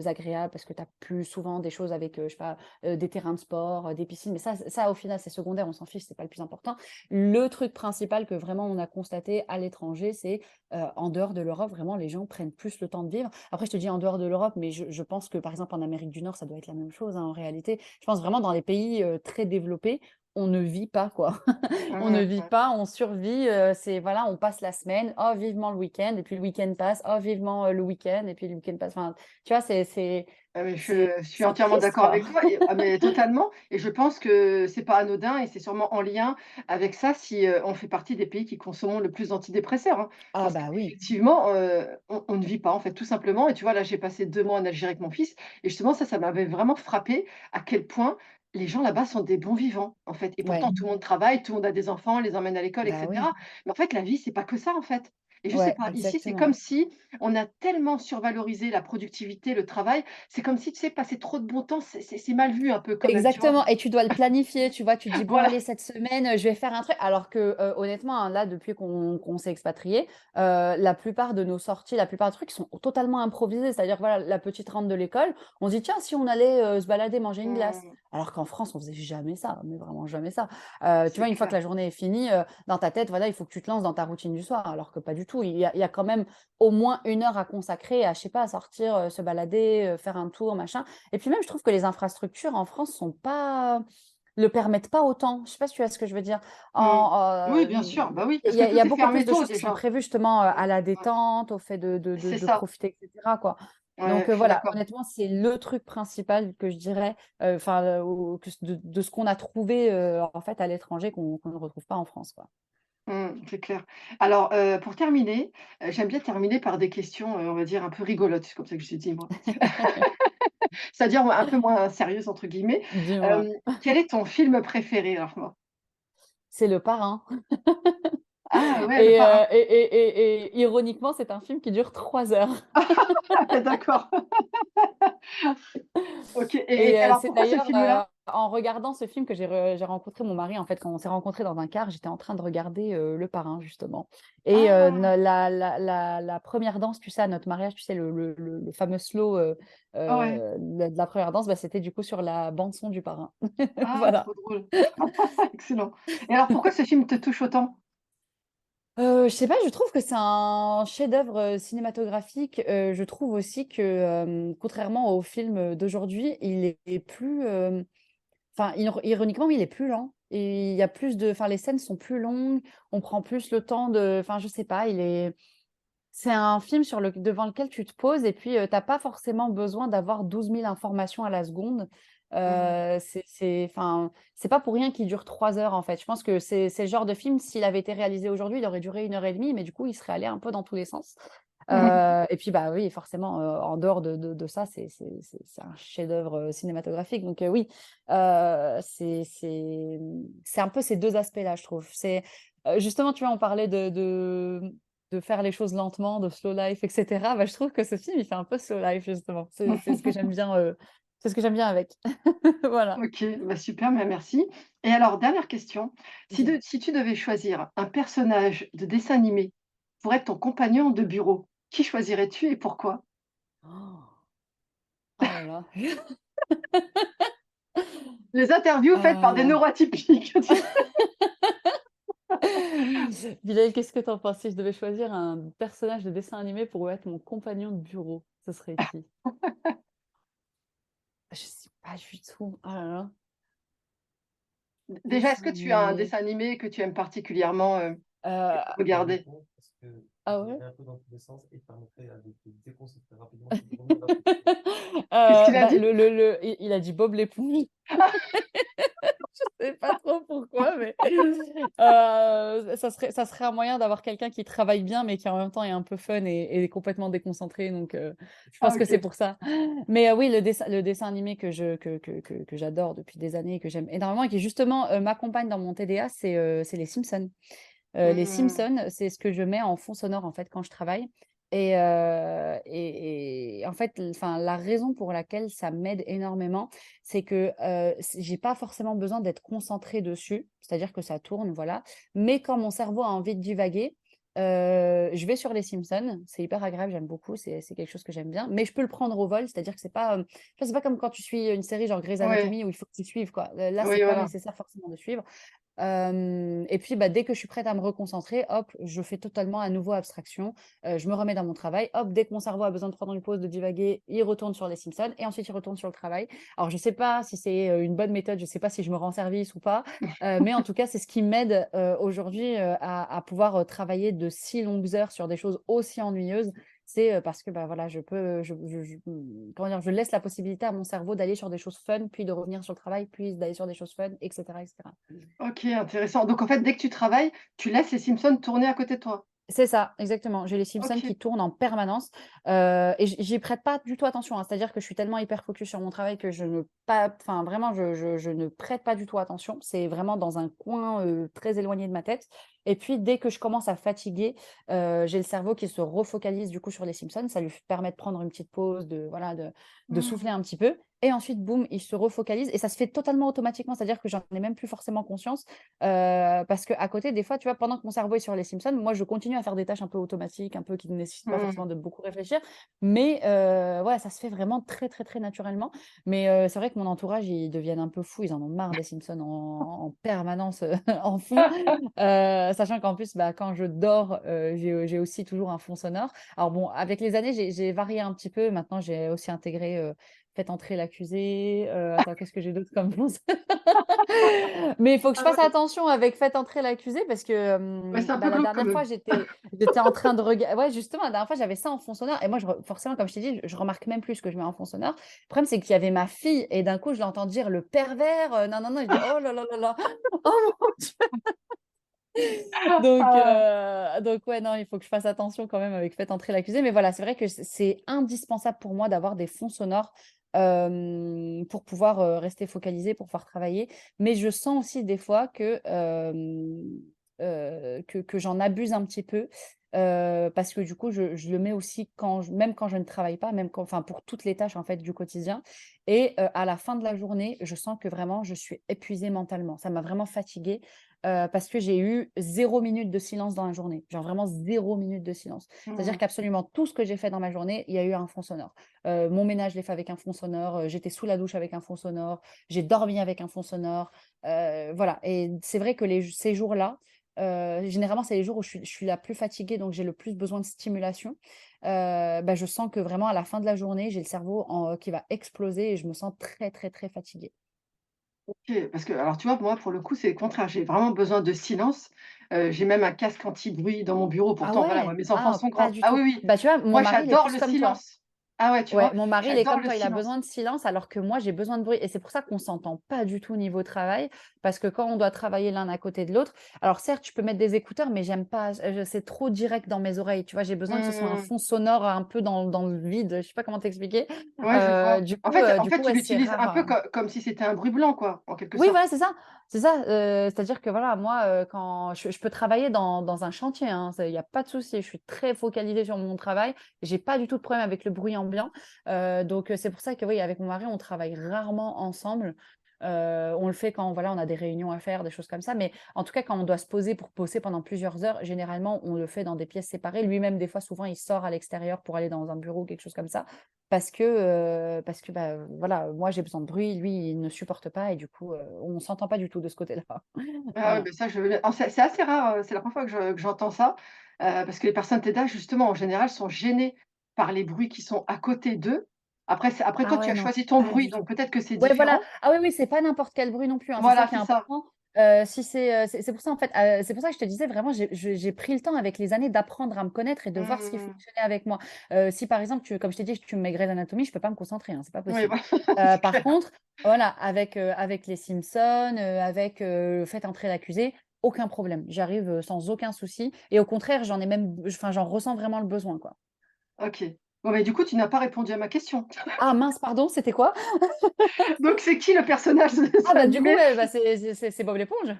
agréables parce que tu as plus souvent des choses avec, je sais pas, des terrains de sport, des piscines, mais ça au final, c'est secondaire, on s'en fiche, c'est pas le plus important. Le truc principal que vraiment on a constaté à l'étranger, c'est, en dehors de l'Europe, vraiment les gens prennent plus le temps de vivre. Après je te dis en dehors de l'Europe, mais je pense que par exemple en Amérique du Nord, ça doit être la même chose, hein, en réalité. Je pense vraiment dans les pays, très développés, on ne vit pas quoi. On ne Mmh vit mh. pas, on survit, c'est voilà, on passe la semaine, oh vivement le week-end et puis le week-end passe, oh vivement, le week-end et puis le week-end passe. Enfin, tu vois, Ah mais c'est je suis c'est entièrement triste d'accord quoi. avec toi et ah mais totalement et je pense que c'est pas anodin et c'est sûrement en lien avec ça si, on fait partie des pays qui consomment le plus d'antidépresseurs, hein. Ah Parce bah oui, qu'effectivement, on ne vit pas en fait, tout simplement et tu vois là, j'ai passé 2 mois en Algérie avec mon fils et justement ça m'avait vraiment frappé à quel point les gens là-bas sont des bons vivants, en fait et ouais, pourtant tout le monde travaille, tout le monde a des enfants, les emmène à l'école et bah oui, cetera. Mais en fait la vie, c'est pas que ça, en fait et je sais ouais, pas, ici, c'est exactement. comme si on a tellement survalorisé la productivité, le travail c'est comme si, tu sais, passer trop de bon temps, c'est mal vu un peu quand même, tu vois? Exactement et tu dois le planifier, tu vois? Tu te dis: «Bon Voilà. allez cette semaine, je vais faire un truc» alors que, honnêtement, hein, là depuis qu'on s'est expatriés, la plupart de nos sorties, la plupart des trucs sont totalement improvisés. C'est-à-dire que voilà, la petite rentre de l'école, on se dit: «Tiens, si on allait, se balader, manger une glace?» Mmh, alors qu'en France, on faisait jamais ça, mais vraiment jamais ça. Tu c'est vois? Une fois que clair. la journée est finie, dans ta tête, voilà, il faut que tu te lances dans ta routine du soir alors que pas du tout. Il y a quand même au moins 1 heure à consacrer à, je sais pas, à sortir, se balader, faire un tour, machin. Et puis même, je trouve que les infrastructures en France sont pas le permettent pas autant. Je sais pas si tu vois ce que je veux dire? Mmh. En, Oui, bien sûr, bah oui, il parce y que a il tout y a est beaucoup plus fermé de tôt choses qui sont déjà. prévues justement, Mmh, à la ouais, détente, au fait de c'est de ça. profiter et cetera, quoi. Ouais, Donc je suis voilà, d'accord. honnêtement, c'est le truc principal que je dirais, enfin, au que de ce qu'on a trouvé, en fait, à l'étranger qu'on ne retrouve pas en France, quoi. Mmh, c'est clair. Alors, pour terminer, j'aime bien terminer par des questions, on va dire un peu rigolotes, c'est comme ça que je dis moi. C'est-à-dire un peu moins «sérieuses» entre guillemets. Dis-moi. Quel est ton film préféré alors moi? C'est Le Parrain. Ah ouais, Le Et Parrain. ironiquement, c'est un film qui dure 3 heures. D'accord. OK et Et alors c'est pourquoi ce d'ailleurs, film-là? en regardant ce film que j'ai rencontré mon mari, en fait, quand on s'est rencontrés dans un car, j'étais en train de regarder, Le Parrain justement et Ah! ne la 1re danse, tu sais, à notre mariage, tu sais, le fameux slow, Ouais. de la première danse, bah, c'était du coup sur la bande son du Parrain. Ah, Voilà. trop drôle. Excellent et alors pourquoi ce film te touche autant? Je sais pas, je trouve que c'est un chef-d'œuvre, cinématographique. Je trouve aussi que, contrairement aux films, d'aujourd'hui, il est plus, enfin, ironiquement, oui, il est plus lent et il y a plus de enfin, les scènes sont plus longues, on prend plus le temps de enfin, je sais pas, il est c'est un film devant lequel tu te poses et puis, tu pas forcément besoin d'avoir 12 000 informations à la seconde. Mmh. Enfin, c'est pas pour rien qu'il dure 3 heures, en fait. Je pense que c'est le genre de film, s'il avait été réalisé aujourd'hui, il aurait duré 1 heure et demie, mais du coup, il serait allé un peu dans tous les sens. Et puis, bah, oui, forcément, en dehors de ça, c'est un chef-d'œuvre, cinématographique. Donc, oui, c'est un peu ces 2 aspects-là, je trouve. Justement, tu vois, on parlait de faire les choses lentement, de slow life, et cetera. Bah, je trouve que ce film, il fait un peu slow life, justement. C'est ce que j'aime bien, c'est ce que j'aime bien avec. Voilà, OK, bah, super, bah, merci. Et alors dernière question, dis-moi. si tu devais choisir un personnage de dessin animé pour être ton compagnon de bureau, qui choisirais-tu et pourquoi? Oh oh là là. Les interviews faites par des Heu, neuroatypiques, tu sais? Bilal, qu'est-ce que tu en penses? Si je devais choisir un personnage de dessin animé pour être mon compagnon de bureau, ce serait qui? Je sais pas du tout. Oh là là. Déjà, est-ce Dessin que tu as un animé. dessin animé que tu aimes particulièrement, Heu, regarder? ah ouais? Qu'est-ce qu'il a Bah, dit? il a dit Bob l'éponge. Je sais pas trop pourquoi, mais ça serait un moyen d'avoir quelqu'un qui travaille bien, mais qui en même temps est un peu fun et complètement déconcentré, donc je Ah pense que c'est OK. pour ça. Mais oui, le dessin animé que j'adore depuis des années et que j'aime énormément et qui justement, m'accompagne dans mon TDA, c'est les Simpsons. Les Mmh. Simpsons, c'est ce que je mets en fond sonore, en fait, quand je travaille et en fait, enfin, la raison pour laquelle ça m'aide énormément, c'est que, j'ai pas forcément besoin d'être concentrée dessus, c'est-à-dire que ça tourne, voilà. Mais quand mon cerveau a envie de divaguer, je vais sur les Simpsons, c'est hyper agréable, j'aime beaucoup, c'est quelque chose que j'aime bien, mais je peux le prendre au vol, c'est-à-dire que tu vois, c'est pas comme quand tu suis une série genre Grey's Ouais, Anatomy où il faut que tu suives, quoi. Là, c'est oui, pas voilà. nécessaire forcément de suivre. Et puis, bah, dès que je suis prête à me reconcentrer, hop, je fais totalement à nouveau abstraction. Je me remets dans mon travail. Hop, dès que mon cerveau a besoin de prendre une pause, de divaguer, il retourne sur les Simpsons et ensuite il retourne sur le travail. Alors, je sais pas si c'est, une bonne méthode, je sais pas si je me rends service ou pas, mais en tout cas, c'est ce qui m'aide, aujourd'hui, à pouvoir, travailler de si longues heures sur des choses aussi ennuyeuses. C'est, parce que, bah, voilà, je peux, comment dire? Je laisse la possibilité à mon cerveau d'aller sur des choses fun, puis de revenir sur le travail, puis d'aller sur des choses fun, et cetera, et cetera. OK, intéressant. Donc en fait, dès que tu travailles, tu laisses les Simpsons tourner à côté de toi? C'est ça, exactement. J'ai les Simpsons OK. qui tournent en permanence, et j'y prête pas du tout attention, hein. C'est-à-dire que je suis tellement hyper focus sur mon travail que je ne pas enfin vraiment je ne prête pas du tout attention. C'est vraiment dans un coin, très éloigné de ma tête et puis dès que je commence à fatiguer, j'ai le cerveau qui se refocalise du coup sur les Simpsons. Ça lui permet de prendre une petite pause, de voilà, de souffler Mmh. un petit peu et ensuite boum, il se refocalise et ça se fait totalement automatiquement. C'est-à-dire que j'en ai même plus forcément conscience. Parce qu'à côté, des fois, tu vois, pendant que mon cerveau est sur les Simpsons, moi, je continue à faire des tâches un peu automatiques, un peu qui ne nécessitent pas forcément Mmh. de beaucoup réfléchir. Mais ouais, ça se fait vraiment très, très, très naturellement. Mais c'est vrai que mon entourage, ils deviennent un peu fous. Ils en ont marre des Simpsons en permanence, en fond. Sachant qu'en plus, bah, quand je dors, j'ai aussi toujours un fond sonore. Alors bon, avec les années, j'ai varié un petit peu. Maintenant, j'ai aussi intégré Faites entrer l'accusé. Attends, qu'est-ce que j'ai d'autre comme fond mais il faut que je Ah fasse ouais, attention avec «Faites entrer l'accusé» parce que, ouais, c'est un bah, peu la glauque quand dernière fois, même. j'étais en train de regarder. Ouais, justement, la dernière fois, j'avais ça en fond sonore et moi, forcément, comme je t'ai dit, je remarque même plus ce que je mets en fond sonore. Le problème, c'est qu'il y avait ma fille et d'un coup, je l'entends dire: «Le pervers, non, non, non». Je dis: «Oh là là là là, oh mon Dieu!» Ah, Donc ouais, non, il faut que je fasse attention quand même avec «Faites entrer l'accusé». Mais voilà, c'est vrai que c'est indispensable pour moi d'avoir des fonds sonores, pour pouvoir, rester focalisée, pour pouvoir travailler. Mais je sens aussi des fois que j'en abuse un petit peu, parce que du coup, je le mets aussi même quand je ne travaille pas, même quand enfin pour toutes les tâches en fait du quotidien et à la fin de la journée, je sens que vraiment je suis épuisée mentalement. Ça m'a vraiment fatiguée. Parce que j'ai eu 0 minute de silence dans la journée, genre vraiment 0 minute de silence. C'est-à-dire mmh. qu'absolument tout ce que j'ai fait dans ma journée, il y a eu un fond sonore. Mon ménage, je l'ai fait avec un fond sonore, j'étais sous la douche avec un fond sonore, j'ai dormi avec un fond sonore, voilà et c'est vrai que ces jours-là, généralement, c'est les jours où je suis la plus fatiguée, donc j'ai le plus besoin de stimulation. Bah, je sens que vraiment à la fin de la journée, j'ai le cerveau qui va exploser et je me sens très, très, très fatiguée. OK, parce que alors tu vois, moi, pour le coup, c'est le contraire. J'ai vraiment besoin de silence. J'ai même un casque anti-bruit dans mon bureau. Ah Pourtant, voilà, moi, ouais? mes enfants Ah, sont pas grands. du Ah oui, tout. oui. Bah, tu vois, mon Moi, mari, il est j'adore plus le comme toi. silence. Ah ouais, tu Ouais, vois? mon mari, il est J'adore comme le toi, il a silence. besoin de silence alors que moi, j'ai besoin de bruit et c'est pour ça qu'on s'entend pas du tout niveau travail parce que quand on doit travailler l'un à côté de l'autre, alors certes, je peux mettre des écouteurs, mais j'aime pas, c'est trop direct dans mes oreilles, tu vois? J'ai besoin que ce soit un Mmh. fond sonore un peu dans le vide, je sais pas comment t'expliquer. Ouais, je vois. Du En coup, fait heu, en du fait, coup, tu ouais, c'est l'utilises un peu rare. comme si c'était un bruit blanc, quoi, en quelque Oui, sorte. voilà, c'est ça, c'est ça, c'est-à-dire que voilà, moi, quand je peux travailler dans un chantier, hein, il y a pas de souci. Je suis très focalisée sur mon travail. J'ai pas du tout de problème avec le bruit ambiant, donc c'est pour ça que oui, avec mon mari, on travaille rarement ensemble. On le fait quand voilà, on a des réunions à faire, des choses comme ça, mais en tout cas, quand on doit se poser pour bosser pendant plusieurs heures, généralement, on le fait dans des pièces séparées. Lui-même, des fois, souvent, il sort à l'extérieur pour aller dans un bureau, quelque chose comme ça. Parce que, bah, voilà, moi j'ai besoin de bruit, lui il ne supporte pas et du coup, on s'entend pas du tout de ce côté-là. Ah ouais, Voilà. beh, ça, je alors c'est assez rare, c'est la première fois que j'entends ça, parce que les personnes TEDA, justement, en général, sont gênées par les bruits qui sont à côté d'eux. Après Ah toi, tu ouais, as non, choisi ton pas bruit, du tout. donc peut-être que c'est Ouais, voilà. différent. Ah oui, oui, c'est pas n'importe quel bruit non plus, hein, c'est ça Voilà, qui est c'est ça. important. Si c'est pour ça en fait, c'est pour ça que je te disais vraiment j'ai pris le temps avec les années d'apprendre à me connaître et de voir ce qui Mmh. fonctionnait avec moi. Si par exemple comme je t'ai dit, tu me mets Grey's Anatomy, je peux pas me concentrer, hein, c'est pas Oui, possible. voilà, c'est Par clair. contre, voilà, avec les Simpsons, Faites entrer l'accusé, aucun problème. J'arrive, sans aucun souci et au contraire, j'en ressens vraiment le besoin, quoi. OK. Bon, mais du coup, tu n'as pas répondu à ma question. Ah mince, pardon, c'était quoi? Donc c'est qui le personnage de Ah dessin bah, du coup, animé? ouais, bah, c'est Bob l'éponge.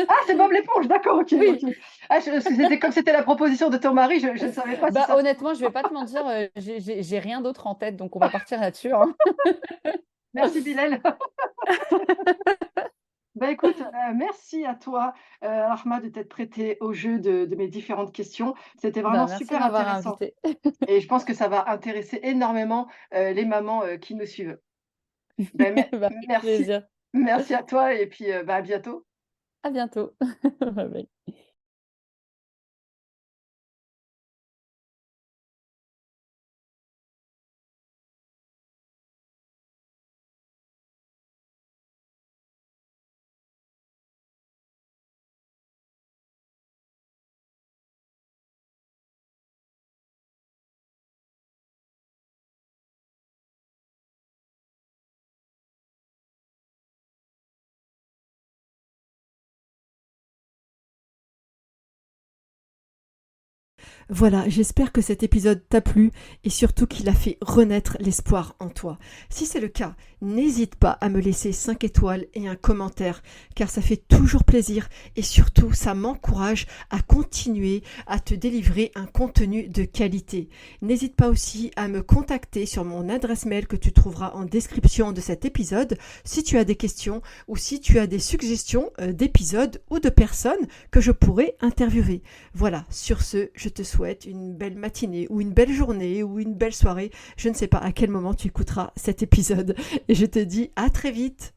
Ah, c'est Bob l'éponge, d'accord, OK, Oui. OK. Ah, c'était comme c'était la proposition de ton mari, je ne savais pas si Bah, ça. honnêtement, je vais pas te mentir, j'ai rien d'autre en tête, donc on va partir là-dessus, hein. Merci Bilal. Bah, écoute, merci à toi, Rahma, de t'être prêtée au jeu de mes différentes questions. C'était Bah, vraiment merci de super m'avoir intéressant invitée. et je pense que ça va intéresser énormément, les mamans, qui nous suivent. Ben, Bah, avec merci. plaisir. Merci à toi et puis, bah, à bientôt. À bientôt. Bye bye. Voilà, j'espère que cet épisode t'a plu et surtout qu'il a fait renaître l'espoir en toi. Si c'est le cas, n'hésite pas à me laisser 5 étoiles et un commentaire car ça fait toujours plaisir et surtout ça m'encourage à continuer à te délivrer un contenu de qualité. N'hésite pas aussi à me contacter sur mon adresse mail que tu trouveras en description de cet épisode si tu as des questions ou si tu as des suggestions d'épisodes ou de personnes que je pourrais interviewer. Voilà, sur ce, je te souhaite une belle matinée ou une belle journée ou une belle soirée. Je ne sais pas à quel moment tu écouteras cet épisode. Et je te dis à très vite.